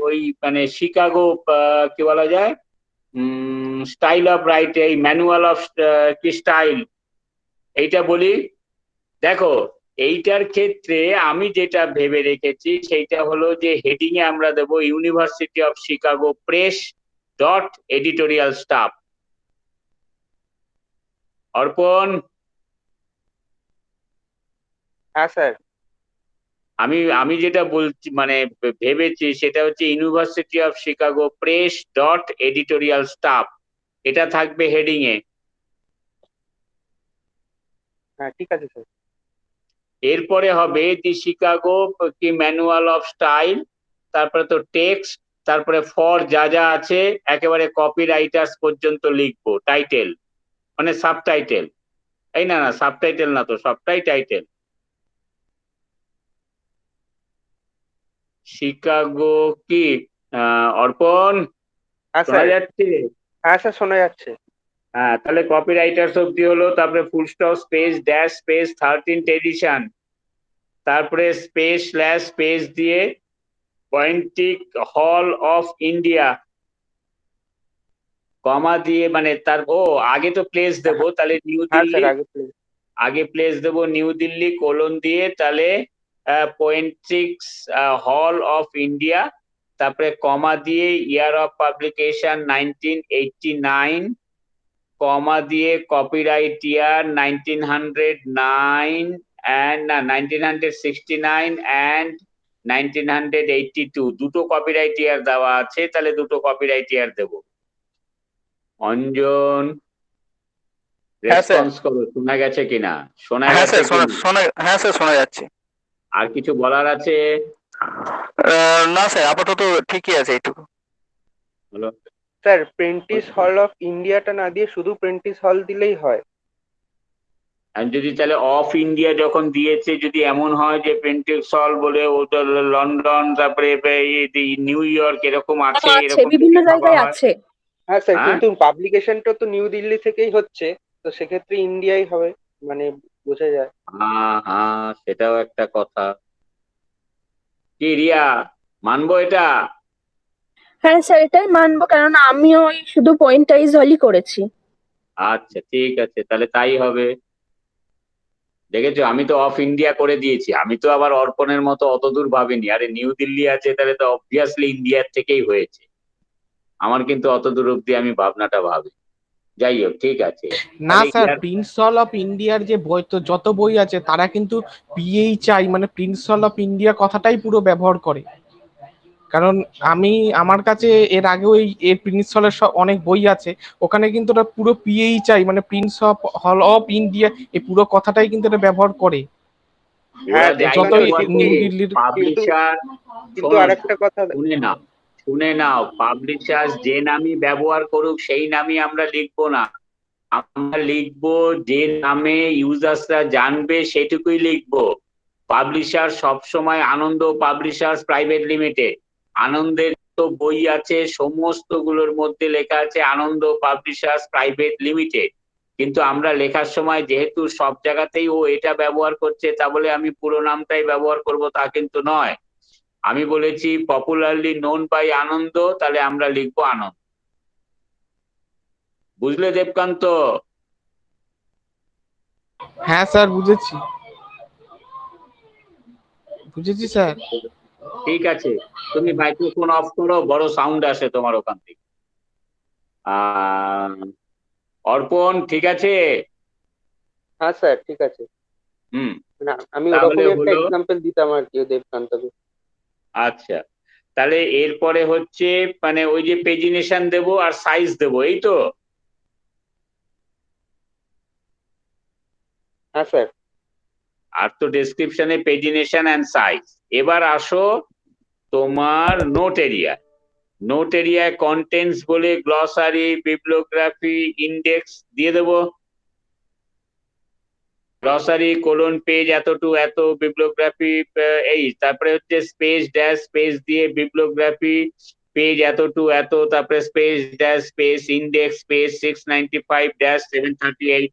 ওই মানে শিকাগো, কি বলা যায়, স্টাইল অফ রাইট, এই ম্যানুয়াল অফ কি স্টাইল, এইটা বলি। দেখো, এইটার ক্ষেত্রে আমি যেটা ভেবে রেখেছি সেইটা হলো যে হেডিং এ আমরা দেবো university of Chicago press dot editorial staff. অর্পণ, হ্যাঁ স্যার। আমি আমি যেটা বলছি মানে ভেবেছি সেটা হচ্ছে university of Chicago press dot editorial staff, এটা থাকবে হেডিং এ। হ্যাঁ ঠিক আছে স্যার। এরপরে হবে দি শিকাগো কি ম্যানুয়াল অফ স্টাইল, তারপরে তো টেক্সট, তারপরে ফর যা যা আছে একেবারে কপি রাইটার্স পর্যন্ত লিখবো, টাইটেল মানে সাবটাইটেল, এই না না সাবটাইটেল না তো, সবটাই টাইটেল। শিকাগো কি, অর্পণ হ্যাঁ শোনা স্যার। যাচ্ছে? হ্যাঁ স্যার, শোনা যাচ্ছে। হ্যাঁ, তাহলে কপি রাইটার্স অব্দি হলো, তারপরে full stop space dash space 13th edition, তারপরে স্পেস স্ল্যাশ স্পেস দিয়ে পয়েন্টিক হল অফ ইন্ডিয়া, কমা দিয়ে মানে তার আগে তো প্লেস দেবো, তাহলে নিউ হ্যাঁ স্যার, দিল্লি, আগে প্লিজ। আগে প্লেস দেবো নিউ দিল্লি কোলন দিয়ে, তাহলে পয়েন্টিক্স হল অফ ইন্ডিয়া, তারপরে কমা দিয়ে ইয়ার অফ পাবলিকেশন 1989, কমা দিয়ে কপিরাইট ইয়ার 1909 and না 1969 and 1982, দুটো কপিরাইট ইয়ার দেওয়া আছে, তাহলে দুটো কপিরাইট ইয়ার দেবো। অঞ্জন, হ্যাঁ স্যার। রেসপন্স করো, শোনা গেছে কিনা, শোনা হ্যাঁ গেছে স্যার, কিনা? হ্যাঁ স্যার, শোনা যাচ্ছে। আর কিছু বলার আছে? না স্যার, আপাতত ঠিকই আছে এইটুকু। বলো। স্যার প্রেন্টিস হল অফ ইন্ডিয়াটা না দিয়ে শুধু প্রেন্টিস হল দিলেই হয়। আর যদি তাহলে অফ ইন্ডিয়া যখন দিয়েছে, যদি এমন হয় যে প্রেন্টিস হল বলে ওটা লন্ডন, তারপরে নিউ ইয়র্ক এরকম আছে, আছে, এরকম বিভিন্ন যদি ভাবা জায়গায় হয়, আছে। হ্যাঁ স্যার, হ্যাঁ কিন্তু পাবলিকেশনটা তো নিউ দিল্লি থেকেই হচ্ছে, তো সেক্ষেত্রে ইন্ডিয়াই হবে, মানে বোঝা যায়। হ্যাঁ হ্যাঁ, সেটাও একটা কথা। কি রিয়া, মানবো এটা? হ্যাঁ স্যার, এটাই মানবো, কারণ আমিও ওই শুধু পয়েন্টাইজ হলই করেছি। আচ্ছা ঠিক আছে, তাহলে তাই হবে। দেখেছো, আমি তো অফ ইন্ডিয়া করে দিয়েছি, আমি তো আবার অর্পণের মতো অত দূর ভাবিনি। আরে নিউ দিল্লি আছে, তাহলে তো অবভিয়াসলি ইন্ডিয়ার থেকেই হয়েছে। আমার কিন্তু অত দূর অব্দি আমি ভাবনাটা ভাবি। যাই হোক, ঠিক আছে। না তাহলে স্যার, প্রিন্স হল অফ ইন্ডিয়ার যে বই, তো যত বই আছে তারা কিন্তু পিএইচআই মানে প্রিন্স হল অফ ইন্ডিয়া কথাটাই পুরো ব্যবহার করে। কারণ আমার কাছে এর আগেও এই প্রিন্স হলের সব অনেক বই আছে, ওখানে কিন্তু ওটা পুরো পিএইচআই মানে Prince of hall of India এই পুরো কথাটাই কিন্তু এটা ব্যবহার করে। ওরা হ্যাঁ যাই যতই দেবকান্ত, ব্যবহার কিন্তু নিউ করুক, দিল্লির কিন্তু পাবলিশার, কিন্তু শোনো, আরেকটা কথা। শুনে নাও, শুনে নাও, পাবলিশার যে নামই ব্যবহার করুক সেই নামই আমরা লিখবো না। আমরা লিখবো যে নামে ইউজার্সরা জানবে সেটুকুই লিখবো। পাবলিশার সবসময় আনন্দ পাবলিশার্স প্রাইভেট লিমিটেড। আনন্দের তো বই আছে, সমস্ত গুলোর মধ্যে লেখা আছে আনন্দ পাবলিশার্স প্রাইভেট লিমিটেড। কিন্তু আমরা লেখার সময় যেহেতু সব জায়গাতেই ও এটা ব্যবহার করছে, তা বলে আমি পুরো নামটাই ব্যবহার করব তা কিন্তু নয়। আমি বলেছি পপুলারলি নোন বাই আনন্দ, তাহলে আমরা লিখবো আনন্দ। বুঝলে দেবকান্ত? হ্যাঁ স্যার, বুঝেছি স্যার। ঠিক আছে, তুমি মাইক্রোফোন অফ করো, বড় সাউন্ড আসে তোমার ওখান থেকে। আহ অর্পণ, ঠিক আছে? হ্যাঁ স্যার, ঠিক আছে। হুম, না, আমি তাহলে ওরকমই একটা হলো। এক্সাম্পল দিতাম আর কি দেবকান্তকে। আচ্ছা, তাহলে এরপরে হচ্ছে মানে ওই যে পেজিনেশন দেবো আর সাইজ দেবো, এই তো? হ্যাঁ স্যার। আর তো ডেসক্রিপশনে পেজিনেশন এন্ড সাইজ। এবার আসো তোমার নোট এরিয়া। নোট এরিয়ায় কন্টেন্টস বলে গ্লসারি, বিবলিওগ্রাফি, ইন্ডেক্স দিয়ে দেবো। গ্লসারি কোলন পেজ এত টু এত, বিবলিওগ্রাফি এই, তারপরে হচ্ছে স্পেস ড্যাশ স্পেস দিয়ে বিবলিওগ্রাফি পেজ এত টু এত, তারপরে space dash space index page 695-738।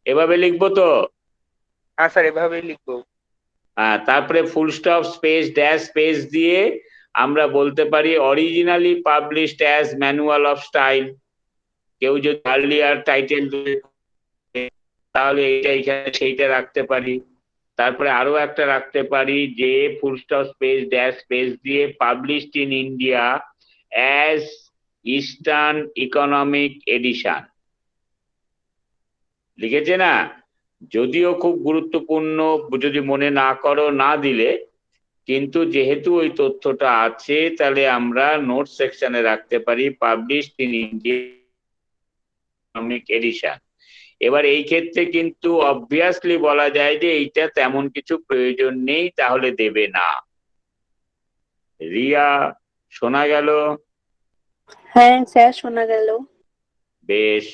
এভাবে লিখবো তো? হ্যাঁ স্যার, এভাবেই লিখবো। হ্যাঁ, তারপরে full stop space dash space দিয়ে আমরা বলতে পারি originally published as manual of style. কেউ যদি আর্লিয়ার টাইটেল তাহলে এইটা এখানে সেইটা রাখতে পারি। তারপরে আরো একটা রাখতে পারি যে full stop space dash space দিয়ে published in India as eastern economic edition. লিখেছে না? যদিও খুব গুরুত্বপূর্ণ, যদি মনে না করো না দিলে, কিন্তু যেহেতু ওই তথ্যটা আছে তাহলে আমরা নোট সেকশনে রাখতে পারি published in India economic edition. এবার এই ক্ষেত্রে কিন্তু অবভিয়াসলি বলা যায় যে এইটা তেমন কিছু প্রয়োজন নেই, তাহলে দেবে না। রিয়া, শোনা গেল? হ্যাঁ স্যার, শোনা গেল। বেশ।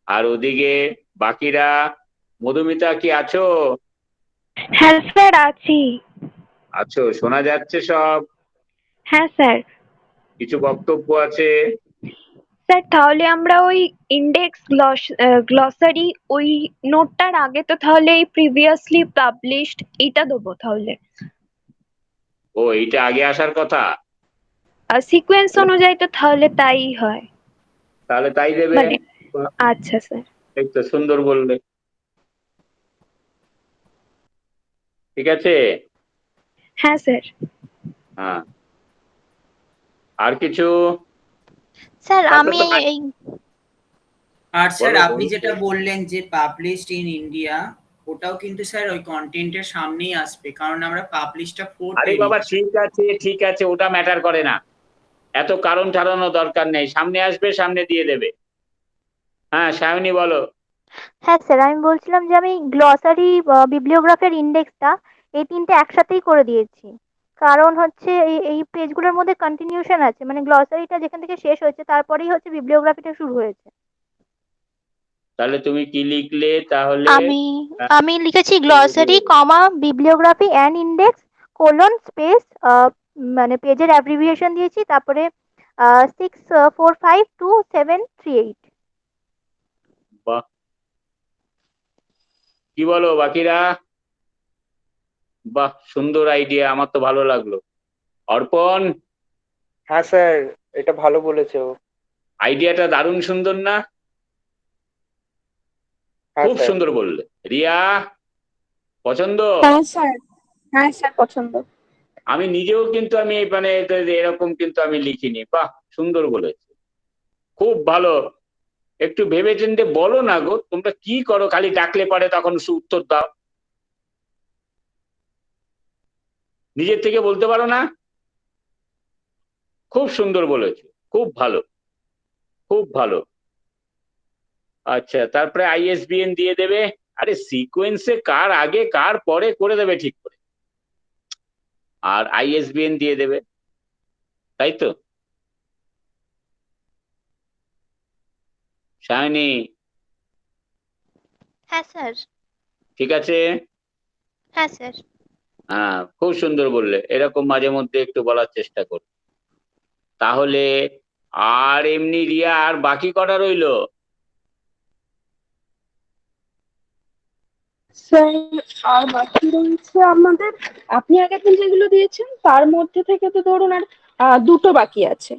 আর ওদিকে বাকিরা, মধুমিতা কি আছো? হ্যাঁ স্যার, আছি। আছো, শোনা যাচ্ছে সব? হ্যাঁ স্যার। কিছু বক্তব্য আছে? স্যার, তাহলে আমরা ওই ইন্ডেক্স গ্লসারি ওই নোটটার আগে তো তাহলে এই প্রিভিয়াসলি পাবলিশড এটা দেবো তাহলে। ও, এইটা আগে আসার কথা। সিকোয়েন্স অনুযায়ী তো তাহলে তাই হয়। তাহলে তাই দেবে। মানে আচ্ছা স্যার। এই তো সুন্দর বললে। ঠিক আছে। হ্যাঁ স্যার। হ্যাঁ, আর কিছু? স্যার তারপরে আমি তো এই আর স্যার বলো, আপনি বলো। যেটা বললেন যে পাবলিশড ইন ইন্ডিয়া, ওটাও কিন্তু স্যার ওই কন্টেন্টের সামনেই আসবে, কারণ আমরা পাবলিশটা ফোর আরে পেয়ে বাবা, নিচ্ছি। ঠিক আছে ঠিক আছে, ওটা ম্যাটার করে না, এত কারণ ঠাড়ানো দরকার নেই, সামনে আসবে সামনে দিয়ে দেবে। হ্যাঁ সায়নী, বলো। হ্যাঁ স্যার, আমি বলছিলাম যে আমি গ্লসারি, বিবলিওগ্রাফের ইন্ডেক্সটা এই তিনটে একসাথেই করে দিয়েছি। কারণ হচ্ছে এই এই পেজগুলোর মধ্যে কন্টিনিউশন আছে, মানে গ্লসারিটা যেখান থেকে শেষ হয়েছে তারপরেই হচ্ছে বিবলিওগ্রাফিটা শুরু হয়েছে। তাহলে তুমি কি লিখলে তাহলে? আমি আহ, আমি লিখেছি তুমি glossary comma bibliography and index colon space, মানে পেজের অ্যাব্রিভিয়েশন দিয়েছি, তারপরে 6452738। বাহ, কি বলো বাকিরা? বাহ, সুন্দর আইডিয়া, আমার তো ভালো লাগলো। অর্পণ, হ্যাঁ স্যার, এটা ভালো বলেছে ও। আইডিয়াটা দারুণ সুন্দর না? হ্যাঁ খুব স্যার। সুন্দর বললে। রিয়া, পছন্দ? হ্যাঁ স্যার, হ্যাঁ স্যার পছন্দ। আমি নিজেও কিন্তু আমি মানে এরকম কিন্তু আমি লিখিনি। বাহ, সুন্দর বলেছে, খুব ভালো। একটু ভেবেচিন্তে বলো না গো, তোমরা কি করো, খালি ডাকলে পারে তখন উত্তর দাও, নিজের থেকে বলতে পারো না? খুব সুন্দর বলেছো, খুব ভালো, খুব ভালো। আচ্ছা, তারপরে আইএসবিএন দিয়ে দেবে। আরে সিকোয়েন্সে কার আগে কার পরে করে দেবে ঠিক করে, আর আইএসবিএন দিয়ে দেবে, তাই তো? সায়নী, হ্যাঁ স্যার। ঠিক আছে? হ্যাঁ স্যার। হ্যাঁ, খুব সুন্দর বললে, এরকম মাঝে মধ্যে একটু বলার চেষ্টা করো তাহলে। আর এমনি রিয়া, আর বাকি কটা রইলো? স্যার আর বাকি রয়েছে আমাদের, আপনি আগের দিন যেগুলো দিয়েছেন তার মধ্যে থেকে তো ধরুন আর দুটো বাকি আছে।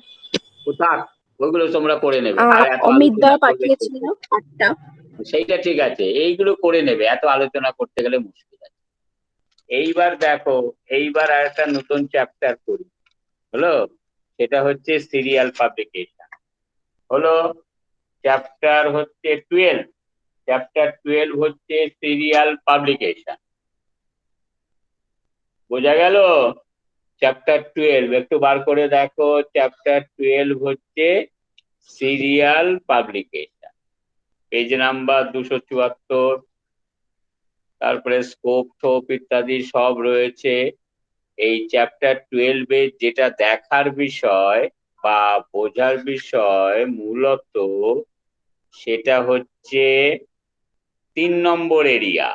ও থাক, ওইগুলো তোমরা করে নেবে, আর আর এত অমিত দা আলোচনা করলে পাঠিয়েছিল 8টা। সেইটা ঠিক আছে, এইগুলো করে নেবে, এত আলোচনা করতে গেলে মুশকিল আছে। এইবার দেখো, এইবার আর একটা নতুন চ্যাপ্টার করি, হলো? সেটা হচ্ছে সিরিয়াল পাবলিকেশন, হলো? চ্যাপ্টার হচ্ছে 12, চ্যাপ্টার 12 হচ্ছে সিরিয়াল পাবলিকেশন। বোঝা গেল? চ্যাপ্টার 12 একটু বার করে দেখো, চ্যাপ্টার 12 হচ্ছে সিরিয়াল পাবলিকেশন, পেজ নাম্বার 274। তারপরে স্কোপ টোপ ইত্যাদি সব রয়েছে। এই চ্যাপ্টার 12 যেটা দেখার বিষয় বা বোঝার বিষয় মূলত, সেটা হচ্ছে 3 নম্বর এরিয়া,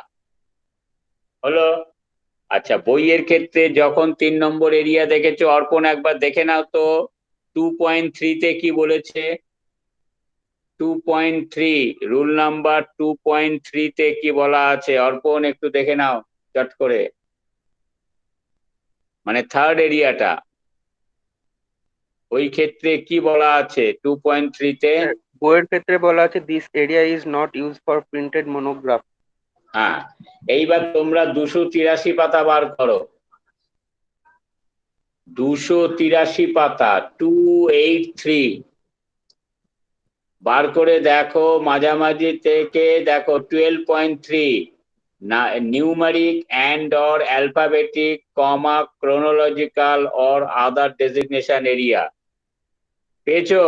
হলো? আচ্ছা, বইয়ের ক্ষেত্রে যখন 3 নম্বর এরিয়া দেখেছো, অর্পণ একবার দেখে নাও তো 2.3-তে কি বলেছে। 2.3, রুল নাম্বার 2.3-তে কি বলা আছে, অর্পণ একটু দেখে নাও চট করে, মানে থার্ড এরিয়াটা, ওই ক্ষেত্রে কি বলা আছে 2.3-তে? স্যার, বইয়ের ক্ষেত্রে বলা আছে this area is not use for printed monograph. হ্যাঁ, এইবার তোমরা 283 পাতা বার করো, 283 পাতা, 283 বার করে দেখো, মাঝামাঝি থেকে দেখো 12.3, না numeric and or alphabetic comma chronological or other designation area, পেয়েছো?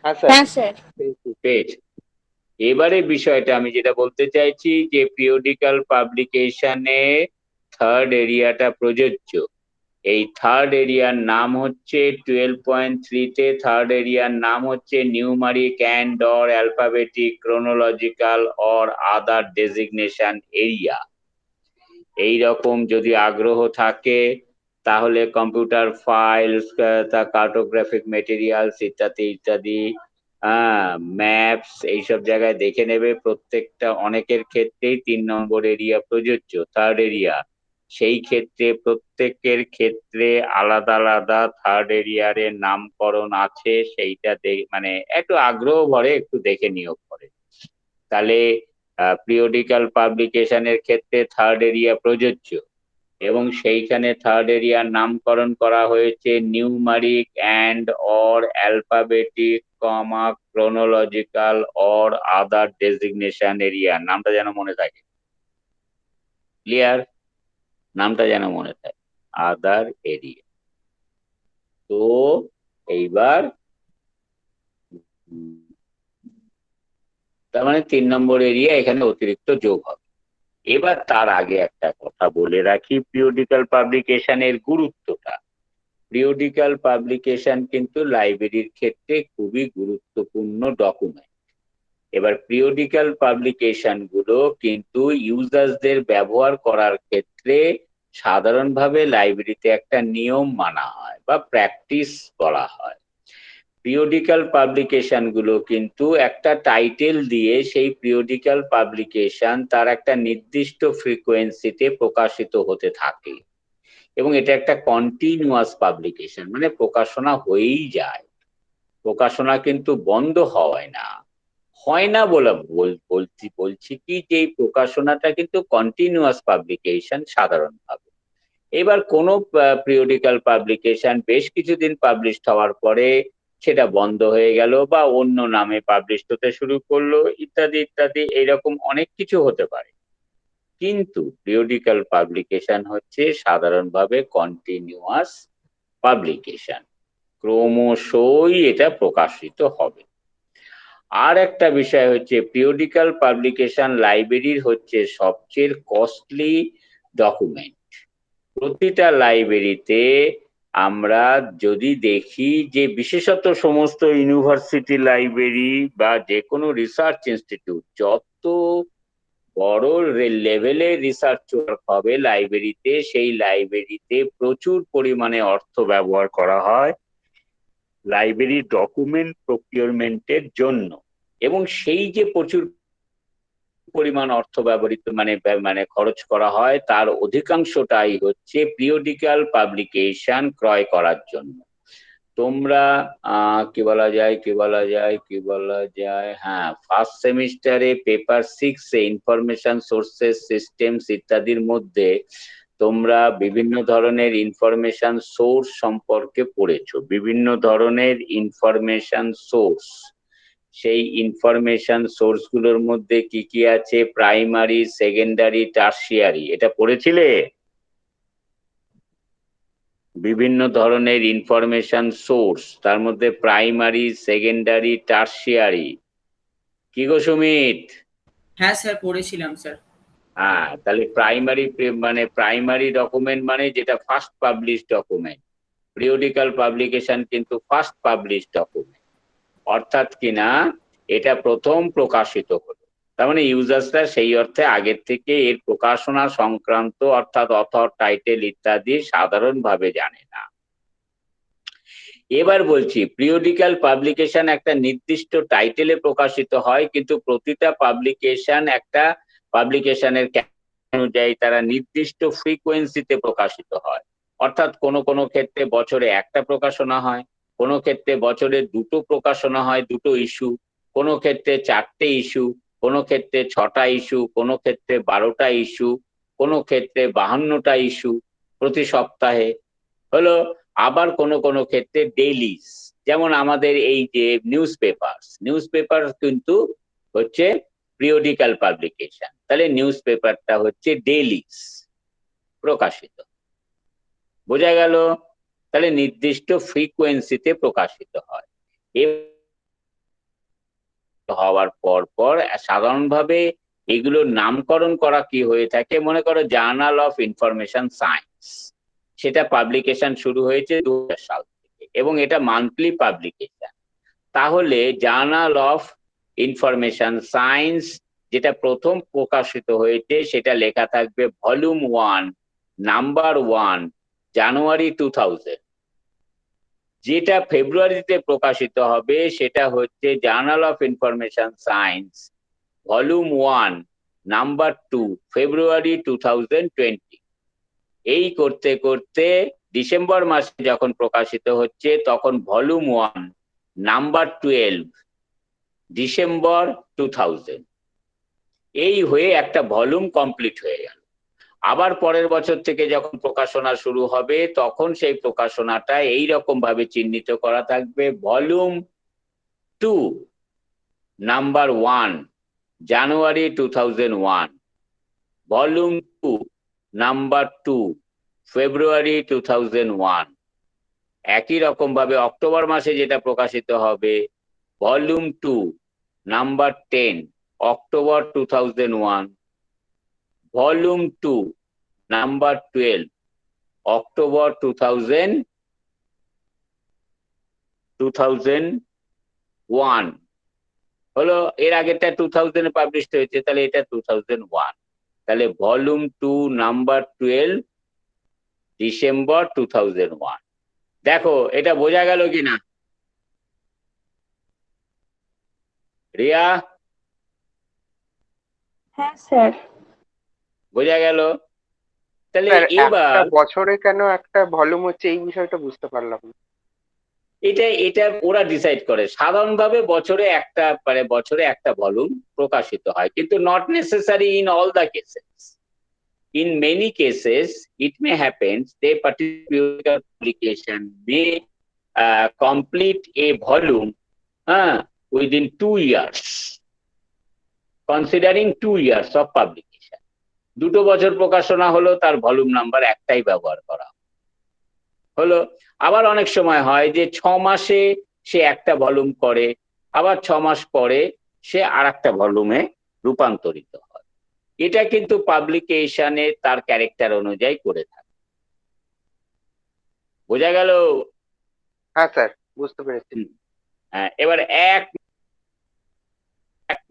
হ্যাঁ স্যার। হ্যাঁ স্যার। পেয়েছো। এবারে বিষয়টা আমি যেটা বলতে চাইছি, যে পিরিয়ডিক্যাল পাবলিকেশনে থার্ড এরিয়াটা প্রযোজ্য। এই থার্ড এরিয়ার নাম হচ্ছে 12.3-তে, থার্ড এরিয়ার নাম হচ্ছে numeric and or alphabetic chronological or other designation area. এই রকম যদি আগ্রহ থাকে তাহলে কম্পিউটার ফাইলস, কার্টোগ্রাফিক মেটেরিয়ালস ইত্যাদি ইত্যাদি, ম্যাপস, এইসব জায়গায় দেখে নেবে। প্রত্যেকটা অনেকের ক্ষেত্রেই 3 নম্বর এরিয়া প্রযোজ্য, থার্ড এরিয়া। সেই ক্ষেত্রে প্রত্যেকের ক্ষেত্রে আলাদা আলাদা থার্ড এরিয়ারের নামকরণ আছে, সেইটা মানে একটু আগ্রহ ভরে একটু দেখে নিয়োগ করে, তাহলে পিরিয়ডিক্যাল পাবলিকেশনের ক্ষেত্রে থার্ড এরিয়া প্রযোজ্য। এবং সেইখানে থার্ড এরিয়ার নামকরণ করা হয়েছে numeric and or alphabetic comma chronological or other designation area. নামটা যেন মনে থাকে, ক্লিয়ার? নামটা যেন মনে থাকে, আদার এরিয়া। তো এইবার তার মানে 3 নম্বর এরিয়া এখানে অতিরিক্ত যোগ হবে। এবার তার আগে একটা কথা বলে রাখি পিরিয়ডিক্যাল পাবলিকেশনের গুরুত্বটা। পিরিয়ডিক্যাল পাবলিকেশন কিন্তু লাইব্রেরির ক্ষেত্রে খুবই গুরুত্বপূর্ণ ডকুমেন্ট। এবার পিরিয়ডিক্যাল পাবলিকেশন গুলো কিন্তু ইউজার্সদের ব্যবহার করার ক্ষেত্রে সাধারণভাবে লাইব্রেরিতে একটা নিয়ম মানা হয় বা প্র্যাকটিস বলা হয়। পিরিয়ডিক্যাল পাবলিকেশন গুলো কিন্তু একটা টাইটেল দিয়ে সেই পিরিয়ডিক্যাল পাবলিকেশন তার একটা নির্দিষ্ট ফ্রিকোয়েন্সিতে প্রকাশিত হতে থাকে এবং এটা একটা কন্টিনিউয়াস পাবলিকেশন, মানে প্রকাশনা হয়েই যায়, প্রকাশনা কিন্তু বন্ধ হয় না বলে বলছি কি যে এই প্রকাশনাটা কিন্তু কন্টিনিউয়াস পাবলিকেশন সাধারণভাবে। এবার কোনো পিরিয়ডিক্যাল পাবলিকেশন বেশ কিছুদিন পাবলিশ হওয়ার পরে সেটা বন্ধ হয়ে গেল বা অন্য নামে পাবলিশ হতে শুরু করলো ইত্যাদি ইত্যাদি, এইরকম অনেক কিছু হতে পারে। কিন্তু পিরিয়ডিক্যাল পাবলিকেশন হচ্ছে সাধারণভাবে কন্টিনিউয়াস পাবলিকেশন, ক্রমশই এটা প্রকাশিত হবে। আর একটা বিষয় হচ্ছে পিরিয়ডিক্যাল পাবলিকেশন লাইব্রেরির হচ্ছে সবচেয়ে কস্টলি ডকুমেন্ট। প্রতিটা লাইব্রেরিতে আমরা যদি দেখি যে বিশেষত সমস্ত ইউনিভার্সিটি লাইব্রেরি বা যে কোনো রিসার্চ ইনস্টিটিউট, যত বড় লেভেলের রিসার্চ হবে লাইব্রেরিতে, সেই লাইব্রেরিতে প্রচুর পরিমাণে অর্থ ব্যবহার করা হয় লাইব্রেরি ডকুমেন্ট প্রকিউরমেন্টের জন্য, এবং সেই যে প্রচুর পরিমাণ অর্থ ব্যবহৃত মানে খরচ করা হয় তার অধিকাংশটাই হচ্ছে পিরিয়ডিক্যাল পাবলিকেশন ক্রয় করার জন্য। তোমরা কি বলা যায় হ্যাঁ, ফার্স্ট সেমিস্টারে পেপার 6 এ ইনফরমেশন সোর্সেস সিস্টেমস ইত্যাদির মধ্যে তোমরা বিভিন্ন ধরনের ইনফরমেশন সোর্স সম্পর্কে পড়েছো, বিভিন্ন ধরনের ইনফরমেশন সোর্স। সেই ইনফরমেশন সোর্স গুলোর মধ্যে কি কি আছে? প্রাইমারি, সেকেন্ডারি, টারশিয়ারি, এটা পড়েছিলে? বিভিন্ন ধরনের ইনফরমেশন সোর্স, তার মধ্যে প্রাইমারি, সেকেন্ডারি, টারশিয়ারি। কি গো সুমিত? হ্যাঁ স্যার, পড়েছিলাম স্যার। হ্যাঁ, তাহলে প্রাইমারি ডকুমেন্ট মানে যেটা first publish document. Periodical publication কিন্তু ফার্স্ট পাবলিশ ডকুমেন্ট, অর্থাৎ কিনা এটা প্রথম প্রকাশিত হলো। তার মানে ইউজার্সরা সেই অর্থে আগের থেকে এর প্রকাশনা সংক্রান্ত অর্থাৎ অথর, টাইটেল ইত্যাদি সাধারণভাবে জানে না। এবার বলছি পিরিয়ডিক্যাল পাবলিকেশন একটা নির্দিষ্ট টাইটেলে প্রকাশিত হয়, কিন্তু প্রতিটা পাবলিকেশন একটা পাবলিকেশনের অনুযায়ী তারা নির্দিষ্ট ফ্রিকোয়েন্সিতে প্রকাশিত হয়। অর্থাৎ কোনো ক্ষেত্রে বছরে একটা প্রকাশনা হয়, কোনো ক্ষেত্রে বছরে দুটো প্রকাশনা হয়, দুটো ইস্যু, কোনো ক্ষেত্রে 4টে ইস্যু, কোনো ক্ষেত্রে 6টা ইস্যু, কোনো ক্ষেত্রে 12টা ইস্যু, কোনো ক্ষেত্রে 52টা ইস্যু প্রতি সপ্তাহে হলো। আবার কোনো ক্ষেত্রে ডেইলিস, যেমন আমাদের এই যে নিউজ পেপার কিন্তু হচ্ছে পিরিয়ডিক্যাল পাবলিকেশন, তাহলে নিউজ পেপারটা হচ্ছে ডেইলিস প্রকাশিত, বোঝা গেল? তাহলে নির্দিষ্ট ফ্রিকোয়েন্সিতে প্রকাশিত হয়। হওয়ার পর সাধারণভাবে এগুলোর নামকরণ করা কি হয়ে থাকে, মনে করো জার্নাল অফ ইনফরমেশন সায়েন্স, সেটা পাবলিকেশন শুরু হয়েছে 2000 সাল থেকে এবং এটা মান্থলি পাবলিকেশন। তাহলে জার্নাল অফ ইনফরমেশন সায়েন্স যেটা প্রথম প্রকাশিত হয়েছে সেটা লেখা থাকবে ভলিউম 1 নাম্বার 1 জানুয়ারি 2000। যেটা ফেব্রুয়ারিতে প্রকাশিত হবে সেটা হচ্ছে journal of information science volume 1 number 2 ফেব্রুয়ারি 2020। এই করতে করতে ডিসেম্বর মাসে যখন প্রকাশিত হচ্ছে তখন ভলিউম 1 নাম্বার 12 ডিসেম্বর 2000। এই হয়ে একটা ভলিউম কমপ্লিট হয়ে গেল। আবার পরের বছর থেকে যখন প্রকাশনা শুরু হবে তখন সেই প্রকাশনাটা এইরকম ভাবে চিহ্নিত করা থাকবে ভলিউম 2 নাম্বার 1 জানুয়ারি 2001, ভলিউম 2 নাম্বার 2 ফেব্রুয়ারি 2001। একই রকম ভাবে অক্টোবর মাসে যেটা প্রকাশিত হবে volume 2 number 10 October 2001, Volume 2, number 12, October 2001 হলো, এর আগেরটা 2000 এ পাবলিশ হয়েছে, তাহলে এটা 2001, তাহলে ভলিউম 2 নাম্বার 12 ডিসেম্বর 2001। দেখো এটা বোঝা গেল কিনা রিয়া? হ্যাঁ স্যার। বোঝা গেল? তাহলে স্যার এবার একটা বছরে কেন একটা ভলিউম হচ্ছে এই বিষয়টা বুঝতে পারলাম না। এটা এটা ওরা ডিসাইড করে, সাধারণভাবে বছরে একটা ভলিউম প্রকাশিত হয়, কিন্তু not necessary in all the cases. In many cases, it may happen a particular publication may complete a volume within 2 years, considering 2 years of publication. 2 বছর প্রকাশনা হলো, তার ভলিউম নাম্বার একটাই ব্যবহার করা হলো। আবার অনেক সময় হয় যে 6 মাসে সে একটা ভলিউম করে, আবার 6 মাস পরে সে আরেকটা ভলিউমে রূপান্তরিত হয়। এটা কিন্তু পাবলিকেশনে তার ক্যারেক্টার অনুযায়ী করে থাকে। বোঝা গেল? হ্যাঁ স্যার, বুঝতে পেরেছি। হ্যাঁ, এবার 1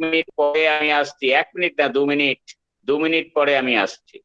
মিনিট পরে আমি আসছি, 1 মিনিট না 2 মিনিট, 2 মিনিট পরে আমি আসছি।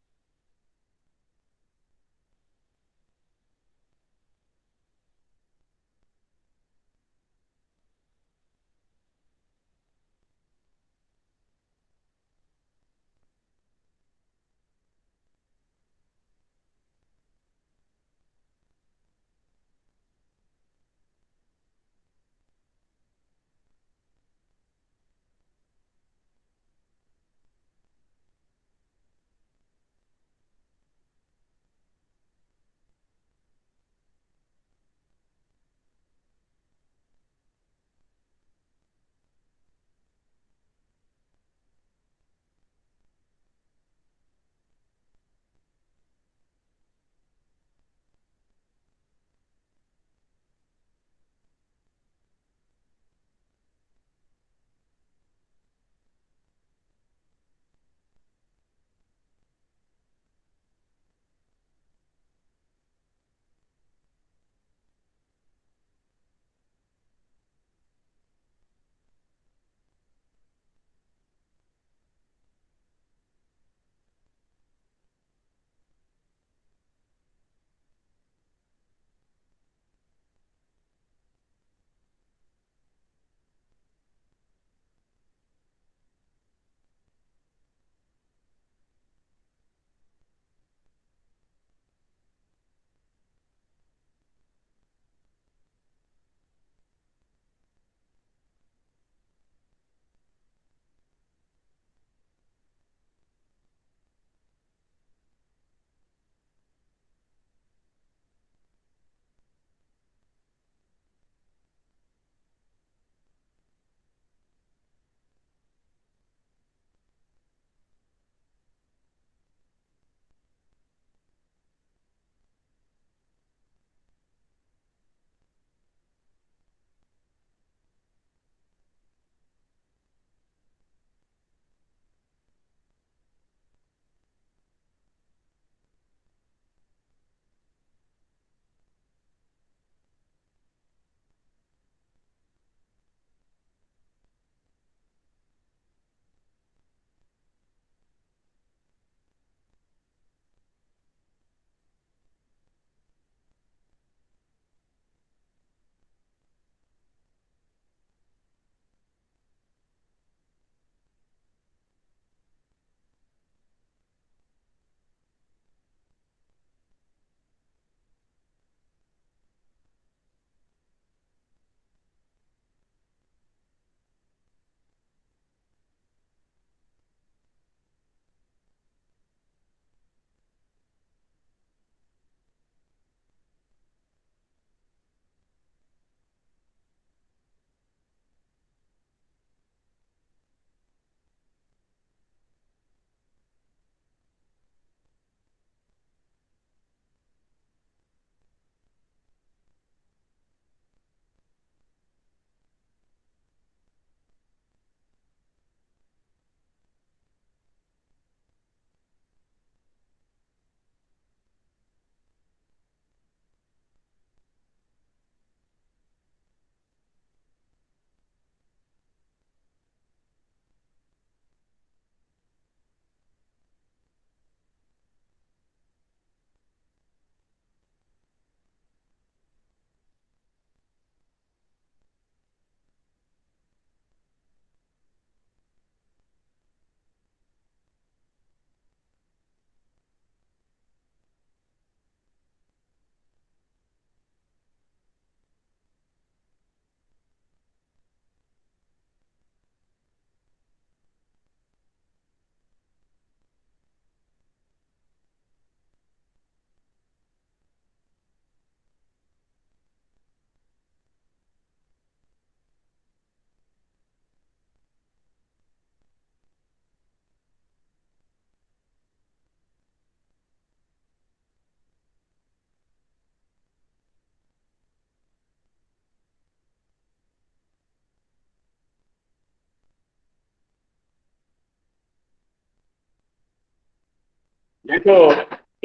দেখো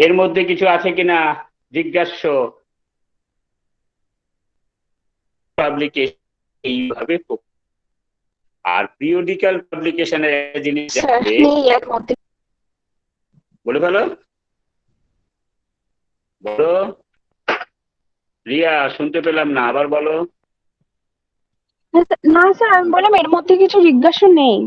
এর মধ্যে কিছু আছে কিনা জিজ্ঞাস্য পাবলিকেশন এইভাবে আর পিরিয়ডিক্যাল পাবলিকেশনের একটা জিনিস স্যার দেখবে নেই এর মধ্যে। বলে ফেলো, বলো রিয়া, শুনতে পেলাম না, আবার বলো। না স্যার, আমি বললাম এর মধ্যে কিছু জিজ্ঞাসা নেই।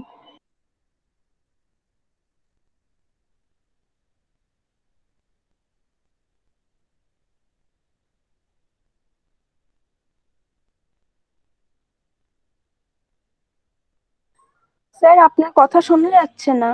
স্যার আপনার কথা শোনা যাচ্ছে না।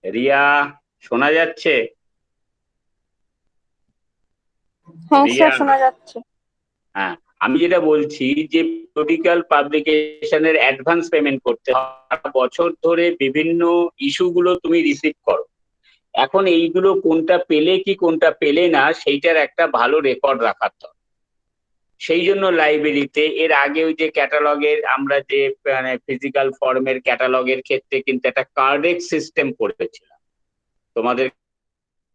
রিয়া শোনা যাচ্ছে? হ্যাঁ রিয়া, স্যার শোনা যাচ্ছে। হ্যাঁ, আমি যেটা বলছি যে পিরিয়ডিক্যাল পাবলিকেশনের অ্যাডভান্স পেমেন্ট করতে হয়, সারা বছর ধরে বিভিন্ন ইস্যুগুলো তুমি রিসিভ করো। এখন এইগুলো কোনটা পেলে কি কোনটা পেলে না সেইটার একটা ভালো রেকর্ড রাখার দরকার। সেই জন্য লাইব্রেরিতে এর আগে ওই যে ক্যাটালগের আমরা যে মানে ফিজিক্যাল ফর্মের ক্যাটালগের ক্ষেত্রে কিন্তু একটা কার্ডেক্স সিস্টেম করেছিলাম। তোমাদের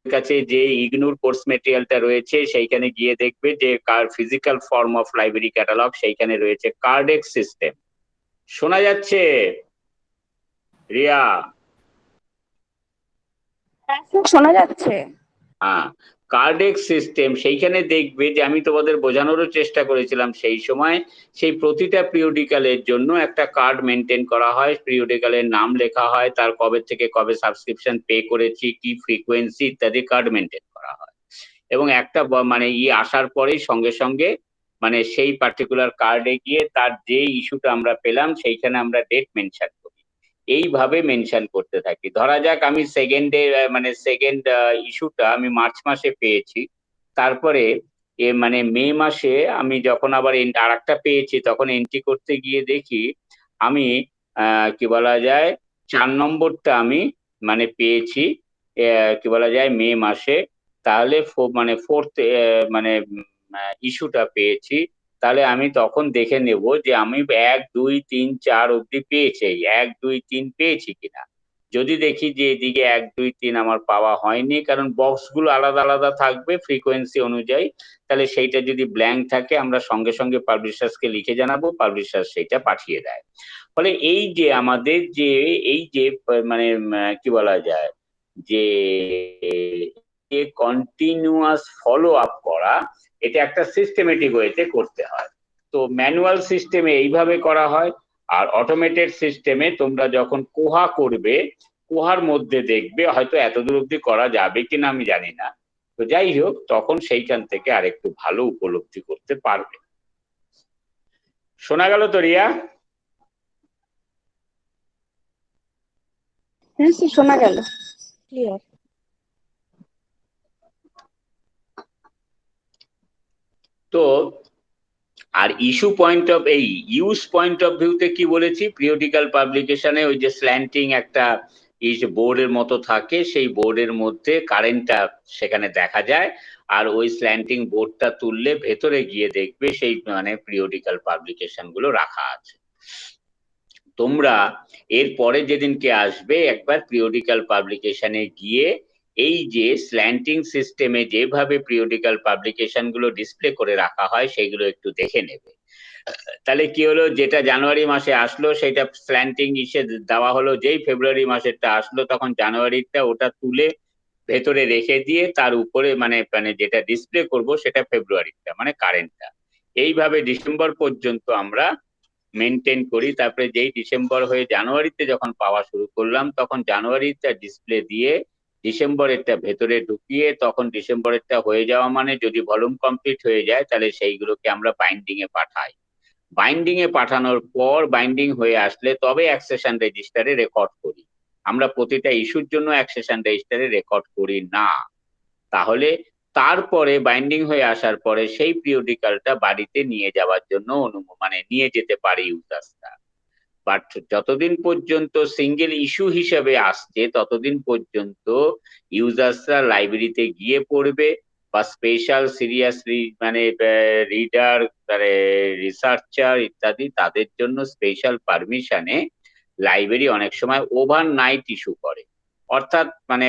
কাছে যে ইগনুর কোর্স মেটেরিয়ালটা রয়েছে সেইখানে গিয়ে দেখবে যে physical form of library catalogue সেইখানে রয়েছে কার্ডেক্স সিস্টেম। শোনা যাচ্ছে রিয়া? হ্যাঁ স্যার শোনা যাচ্ছে। হ্যাঁ, কার্ডেক্স সিস্টেম সেইখানে দেখবে যে আমি তোমাদের বোঝানোরও চেষ্টা করেছিলাম সেই সময়, সেই প্রতিটা পিরিয়ডিক্যালের জন্য একটা কার্ড মেনটেন করা হয়, পিরিয়ডিক্যালের নাম লেখা হয়, তার কবে থেকে কবে সাবস্ক্রিপশন পে করেছি, কি ফ্রিকোয়েন্সি ইত্যাদি কার্ড মেনটেন করা হয়। এবং একটা মানে আসার পরেই সঙ্গে সঙ্গে মানে সেই পার্টিকুলার কার্ডে গিয়ে তার যে ইস্যুটা আমরা পেলাম সেইখানে আমরা ডেট মেনশন করি, এইভাবে মেনশন করতে থাকি। ধরা যাক আমি মানে সেকেন্ড ইস্যুটা আমি মার্চ মাসে পেয়েছি, তারপরে মানে মে মাসে আমি যখন আবার আর একটা পেয়েছি তখন এন্ট্রি করতে গিয়ে দেখি আমি কি বলা যায় 4 নম্বরটা আমি মানে পেয়েছি কি বলা যায় মে মাসে, তাহলে মানে ফোর্থ মানে ইস্যুটা পেয়েছি। তাহলে আমি তখন দেখে নেব যে আমি 1 2 3 4 অব্দি পেয়েছি, 1 2 3 পেয়েছি কিনা। যদি দেখি যে এদিকে 1 2 3 আমার পাওয়া হয়নি, কারণ বক্স গুলো আলাদা আলাদা থাকবে ফ্রিকোয়েন্সি অনুযায়ী, তাহলে সেইটা যদি ব্ল্যাঙ্ক থাকে আমরা সঙ্গে সঙ্গে পাবলিশার্সকে লিখে জানাবো, পাবলিশার সেইটা পাঠিয়ে দেয়। ফলে এই যে আমাদের যে এই যে মানে কি বলা যায় যে কন্টিনিউয়াস ফলো আপ করা, এটা একটা সিস্টেমেটিক ওয়েতে করতে হয়। তো ম্যানুয়াল সিস্টেমে এইভাবে করা হয়, আর অটোমেটেড সিস্টেমে তোমরা যখন কোহা করবে, কোহার মধ্যে দেখবে হয়তো এতদূর অব্দি করা যাবে কিনা আমি জানি না, তো যাই হোক তখন সেইখান থেকে আরেকটু ভালো উপলব্ধি করতে পারবে। শোনা গেল তো রিয়া? হ্যাঁ স্যার শোনা গেল, ক্লিয়ার। তো আর ইস্যু পয়েন্ট অফ এই ইউজ পয়েন্ট অফ ভিউতে কি বলেছি, পিরিয়ডিক্যাল পাবলিকেশনে ওই যে স্ল্যান্টিং একটা বোর্ডের মতো থাকে, সেই বোর্ডের মধ্যে কারেন্টটা সেখানে দেখা যায়, আর ওই স্ল্যান্টিং বোর্ডটা তুললে ভেতরে গিয়ে দেখবে সেই মানে পিরিয়ডিক্যাল পাবলিকেশন গুলো রাখা আছে। তোমরা এর পরে যেদিনকে আসবে একবার পিরিয়ডিক্যাল পাবলিকেশনে গিয়ে এই যে স্ল্যান্টিং সিস্টেমে যেভাবে পিরিয়ডিক্যাল পাবলিকেশন গুলো ডিসপ্লে করে রাখা হয় সেগুলো একটু দেখে নেবে। তাহলে কি হলো, যেটা জানুয়ারি মাসে আসলো সেটা স্ল্যান্টিং ইসে দেওয়া হলো, যেই ফেব্রুয়ারি মাসেরটা আসলো তখন জানুয়ারিটা ওটা তুলে ভেতরে রেখে দিয়ে তার উপরে মানে মানে যেটা ডিসপ্লে করব সেটা ফেব্রুয়ারিটা মানে কারেন্টটা। এইভাবে ডিসেম্বর পর্যন্ত আমরা মেনটেন করি। তারপরে যেই ডিসেম্বর হয়ে জানুয়ারিতে যখন পাওয়া শুরু করলাম তখন জানুয়ারিটা ডিসপ্লে দিয়ে ডিসেম্বরেরটা ভেতরে ঢুকিয়ে, তখন ডিসেম্বরেরটা হয়ে যাওয়া মানে যদি ভলিউম কমপ্লিট হয়ে যায় তাহলে সেইগুলোকে আমরা বাইন্ডিং এ পাঠাই। বাইন্ডিং এ পাঠানোর পর বাইন্ডিং হয়ে আসলে তবে অ্যাকসেশন রেজিস্টারে রেকর্ড করি। আমরা প্রতিটা ইস্যুর জন্য অ্যাকসেশন রেজিস্টারে রেকর্ড করি না। তাহলে তারপরে বাইন্ডিং হয়ে আসার পরে সেই পিরিয়ডিক্যালটা বাড়িতে নিয়ে যাওয়ার জন্য মানে নিয়ে যেতে পারে ইউজার্সরা। বাট যতদিন পর্যন্ত সিঙ্গেল ইস্যু হিসেবে আসছে ততদিন পর্যন্ত ইউজার্সরা লাইব্রেরিতে গিয়ে পড়বে বা স্পেশাল সিরিয়াস মানে রিডার, রিসার্চার ইত্যাদি তাদের জন্য স্পেশাল পারমিশনে লাইব্রেরি অনেক সময় ওভারনাইট ইস্যু করে। অর্থাৎ মানে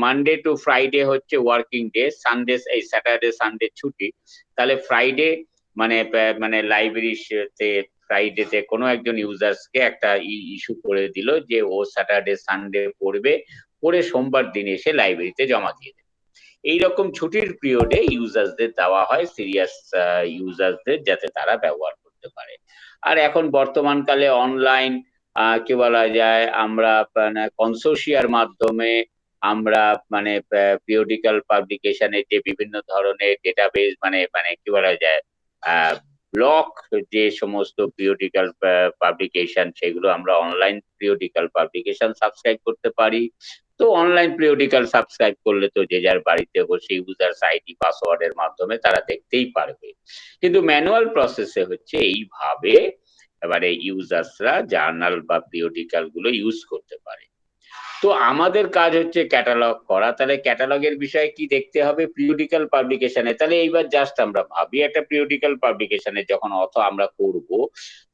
মানডে টু ফ্রাইডে হচ্ছে ওয়ার্কিং ডে, সানডে এই স্যাটারডে সানডে ছুটি, তাহলে ফ্রাইডে মানে মানে লাইব্রেরিতে ফ্রাইডেতে কোনো একজন ইউজার্সকে একটা ইস্যু করে দিল যে ও স্যাটারডে সানডে পড়বে, পড়ে সোমবার দিন এসে লাইব্রেরিতে জমা দিয়ে দেবে। এইরকম ছুটির পিরিয়ডে ইউজার্সদের দেওয়া হয়, সিরিয়াস ইউজার্সদের, যাতে তারা ব্যবহার করতে পারে। আর এখন বর্তমানকালে অনলাইন কি বলা যায়, আমরা কনসোর্সিয়ার মাধ্যমে আমরা মানে পিরিয়ডিক্যাল পাবলিকেশনের যে বিভিন্ন ধরনের ডেটাবেস মানে মানে কি বলা যায় ব্লক, যে সমস্ত পিরিয়ডিক্যাল পাবলিকেশন সেগুলো আমরা অনলাইন পিরিয়ডিক্যাল পাবলিকেশন সাবস্ক্রাইব করতে পারি। তো অনলাইন পিরিয়ডিক্যাল সাবস্ক্রাইব করলে তো যে যার বাড়িতে বসে ইউজার্স আইডি পাসওয়ার্ডের মাধ্যমে তারা দেখতেই পারবে। কিন্তু ম্যানুয়াল প্রসেসে হচ্ছে এইভাবে এবারে ইউজার্সরা জার্নাল বা পিরিয়ডিক্যাল গুলো ইউজ করতে পারে। তো আমাদের কাজ হচ্ছে ক্যাটালগ করা। তাহলে ক্যাটালগের বিষয়ে কি দেখতে হবে পিরিয়ডিক্যাল পাবলিকেশনে। তাহলে এইবার জাস্ট আমরা ভাবি একটা পিরিয়ডিক্যাল পাবলিকেশনে যখন আমরা করব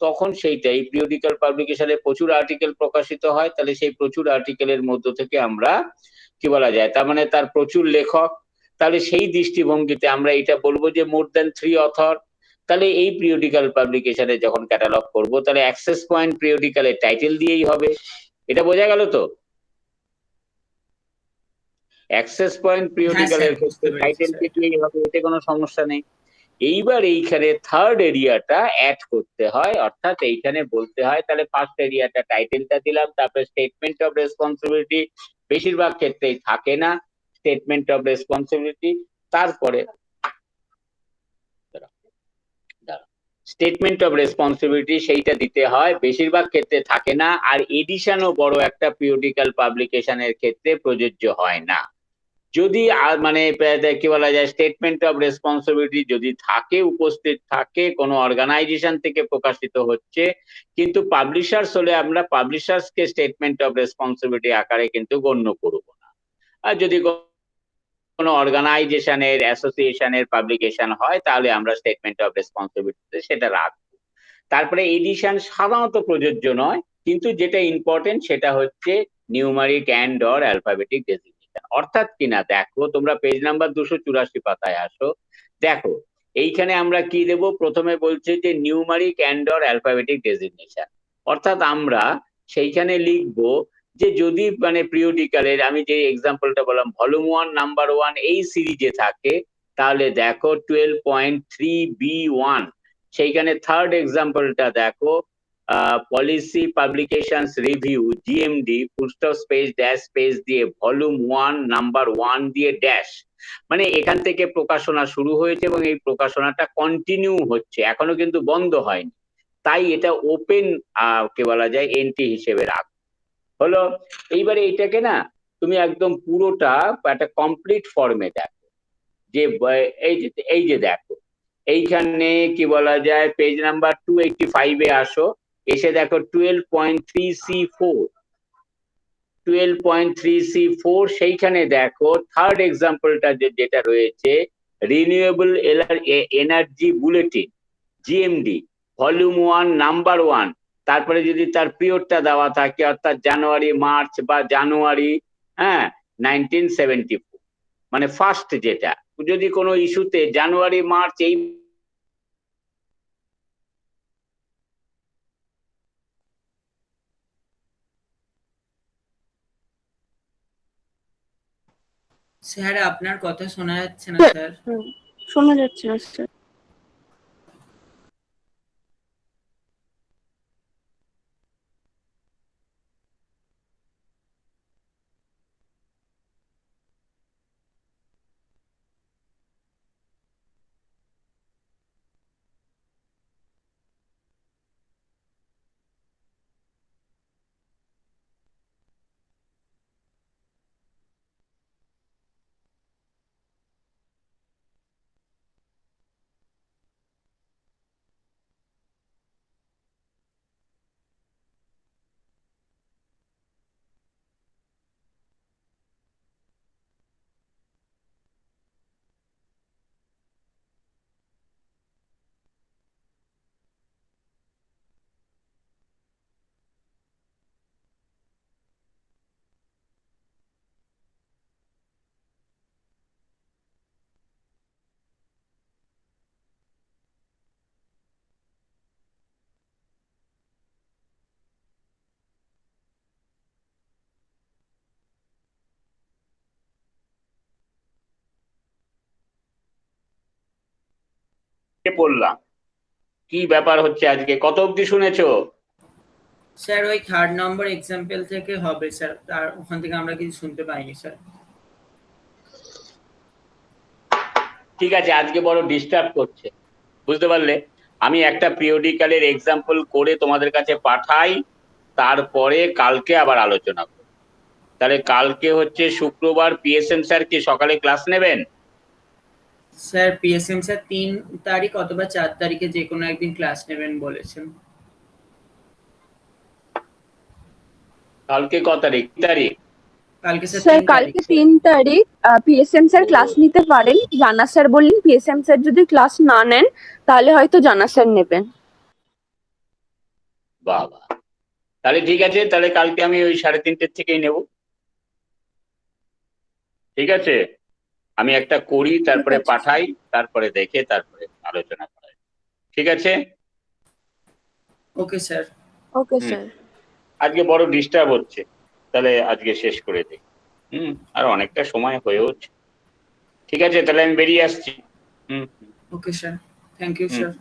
তখন সেইটাই পিরিয়ডিক্যাল পাবলিকেশনে প্রচুর আর্টিকেল প্রকাশিত হয়। তাহলে সেই প্রচুর আর্টিকেলের মধ্য থেকে আমরা কি বলা যায়, তার মানে তার প্রচুর লেখক, তাহলে সেই দৃষ্টিভঙ্গিতে আমরা এটা বলবো যে মোর দ্যান 3 অথর। তাহলে এই পিরিয়ডিক্যাল পাবলিকেশনে যখন ক্যাটালগ করব তাহলে অ্যাক্সেস পয়েন্ট পিরিয়ডিক্যালের টাইটেল দিয়েই হবে। এটা বোঝা গেল তো? অ্যাক্সেস পয়েন্ট পিরিয়ডিক্যালের ক্ষেত্রে টাইটেল দিয়েই হবে, এতে কোনো সমস্যা নেই। এইবার এইখানে থার্ড এরিয়াটা অ্যাড করতে হয়, অর্থাৎ এইখানে বলতে হয় তাহলে ফার্স্ট এরিয়াটা টাইটেলটা দিলাম, তারপরে স্টেটমেন্ট অফ রেসপন্সিবিলিটি বেশিরভাগ ক্ষেত্রেই থাকে না স্টেটমেন্ট অফ রেসপন্সিবিলিটি, তারপরে স্টেটমেন্ট অফ রেসপন্সিবিলিটি সেইটা দিতে হয়, বেশিরভাগ ক্ষেত্রে থাকে না। আর এডিশনও বড় একটা পিরিয়ডিক্যাল পাবলিকেশনের ক্ষেত্রে প্রযোজ্য হয় না। যদি মানে কি বলা যায় স্টেটমেন্ট অফ রেসপন্সিবিলিটি যদি থাকে, উপস্থিত থাকে, কোনো অর্গানাইজেশন থেকে প্রকাশিত হচ্ছে, কিন্তু পাবলিশার্স হলে আমরা পাবলিশার্সকে স্টেটমেন্ট অফ রেসপন্সিবিলিটি আকারে কিন্তু গণ্য করব না। আর যদি কোনো অর্গানাইজেশনের অ্যাসোসিয়েশনের পাবলিকেশন হয় তাহলে আমরা স্টেটমেন্ট অফ রেসপন্সিবিলিটি সেটা রাখবো। তারপরে এডিশন সাধারণত প্রযোজ্য নয়, কিন্তু যেটা ইম্পর্টেন্ট সেটা হচ্ছে numeric and or alphabetic designation. অর্থাৎ কিনা দেখো, তোমরা পেজ নাম্বার 284 পাতায় আসো, দেখো এইখানে আমরা কি দেব। প্রথমে বলছে যে numeric and or alphabetic designation, অর্থাৎ আমরা সেইখানে লিখবো যে যদি মানে পিরিয়ডিক্যালের আমি যে এক্সাম্পলটা বললাম ভলিউম 1 নাম্বার 1 এই সিরিজে থাকে, তাহলে দেখো 12.3B1 সেইখানে থার্ড এক্সাম্পলটা দেখো policy publications review GMD full stop space dash space দিয়ে ভলিউম 1 নাম্বার 1 দিয়ে ড্যাশ, মানে এখান থেকে প্রকাশনা শুরু হয়েছে এবং এই প্রকাশনাটা কন্টিনিউ হচ্ছে, এখনো কিন্তু বন্ধ হয়নি, তাই এটা ওপেন কি বলা যায় এন্ট্রি হিসেবে রাখ হলো। এইবারে এইটাকে না তুমি একদম পুরোটা একটা কমপ্লিট ফর্মে দেখো, যে এই যে দেখো এইখানে কি বলা যায় পেজ নাম্বার 285 এ আসো, এসে দেখো 12.3C4 সেইখানে দেখো থার্ড এক্সাম্পলটা যেটা রয়েছে renewable energy bulletin GMD volume 1 number 1, তারপরে যদি তার পিরিয়ডটা দেওয়া থাকে অর্থাৎ জানুয়ারি মার্চ বা জানুয়ারি 1974, মানে ফার্স্ট যেটা, যদি কোনো ইস্যুতে জানুয়ারি মার্চ এই স্যার আপনার কথা শোনা যাচ্ছে না স্যার। শোনা যাচ্ছে না স্যার। পড়লাম, কি ব্যাপার হচ্ছে আজকে, কত অবধি শুনেছো? স্যার ওই 3rd নম্বর এক্সাম্পল থেকে হবে স্যার, তার ওখান থেকে আমরা কিছু শুনতে পাইনি স্যার। ঠিক আছে, আজকে বড় ডিস্টার্ব করছে, বুঝতে পারলে? আমি একটা পিরিয়ডিক্যালের এক্সাম্পল করে তোমাদের কাছে পাঠাই, তারপরে কালকে আবার আলোচনা করব। তাহলে কালকে হচ্ছে শুক্রবার, পিএসএম স্যার কি সকালে ক্লাস নেবেন? স্যার পিএসএম স্যার 3 তারিখ অথবা 4 তারিখে যে কোনো একদিন ক্লাস নেবেন বলেছেন। কালকে ক তারিখ? তারিখ কালকে স্যার স্যার 3 তারিখ কালকে 3 তারিখ পিএসএম স্যার ক্লাস নিতে পারেন। জানা স্যার বললেন পিএসএম স্যার যদি ক্লাস না নেন তাহলে হয়তো জানা স্যার নেবেন। বাবা, তাহলে ঠিক আছে, তাহলে কালকে আমি ওই 3:30 থেকেই নেব। ঠিক আছে, আমি একটা করি, তারপরে আছে, পাঠাই, তারপরে দেখে তারপরে আলোচনা করা। ঠিক আছে, ওকে স্যার। Okay sir. আজকে বড় ডিস্টার্ব হচ্ছে, তাহলে আজকে শেষ করে দিই। আর অনেকটা সময় হয়েওছে। ঠিক আছে, তাহলে আমি বেরিয়ে আসছি। Okay sir, thank you sir.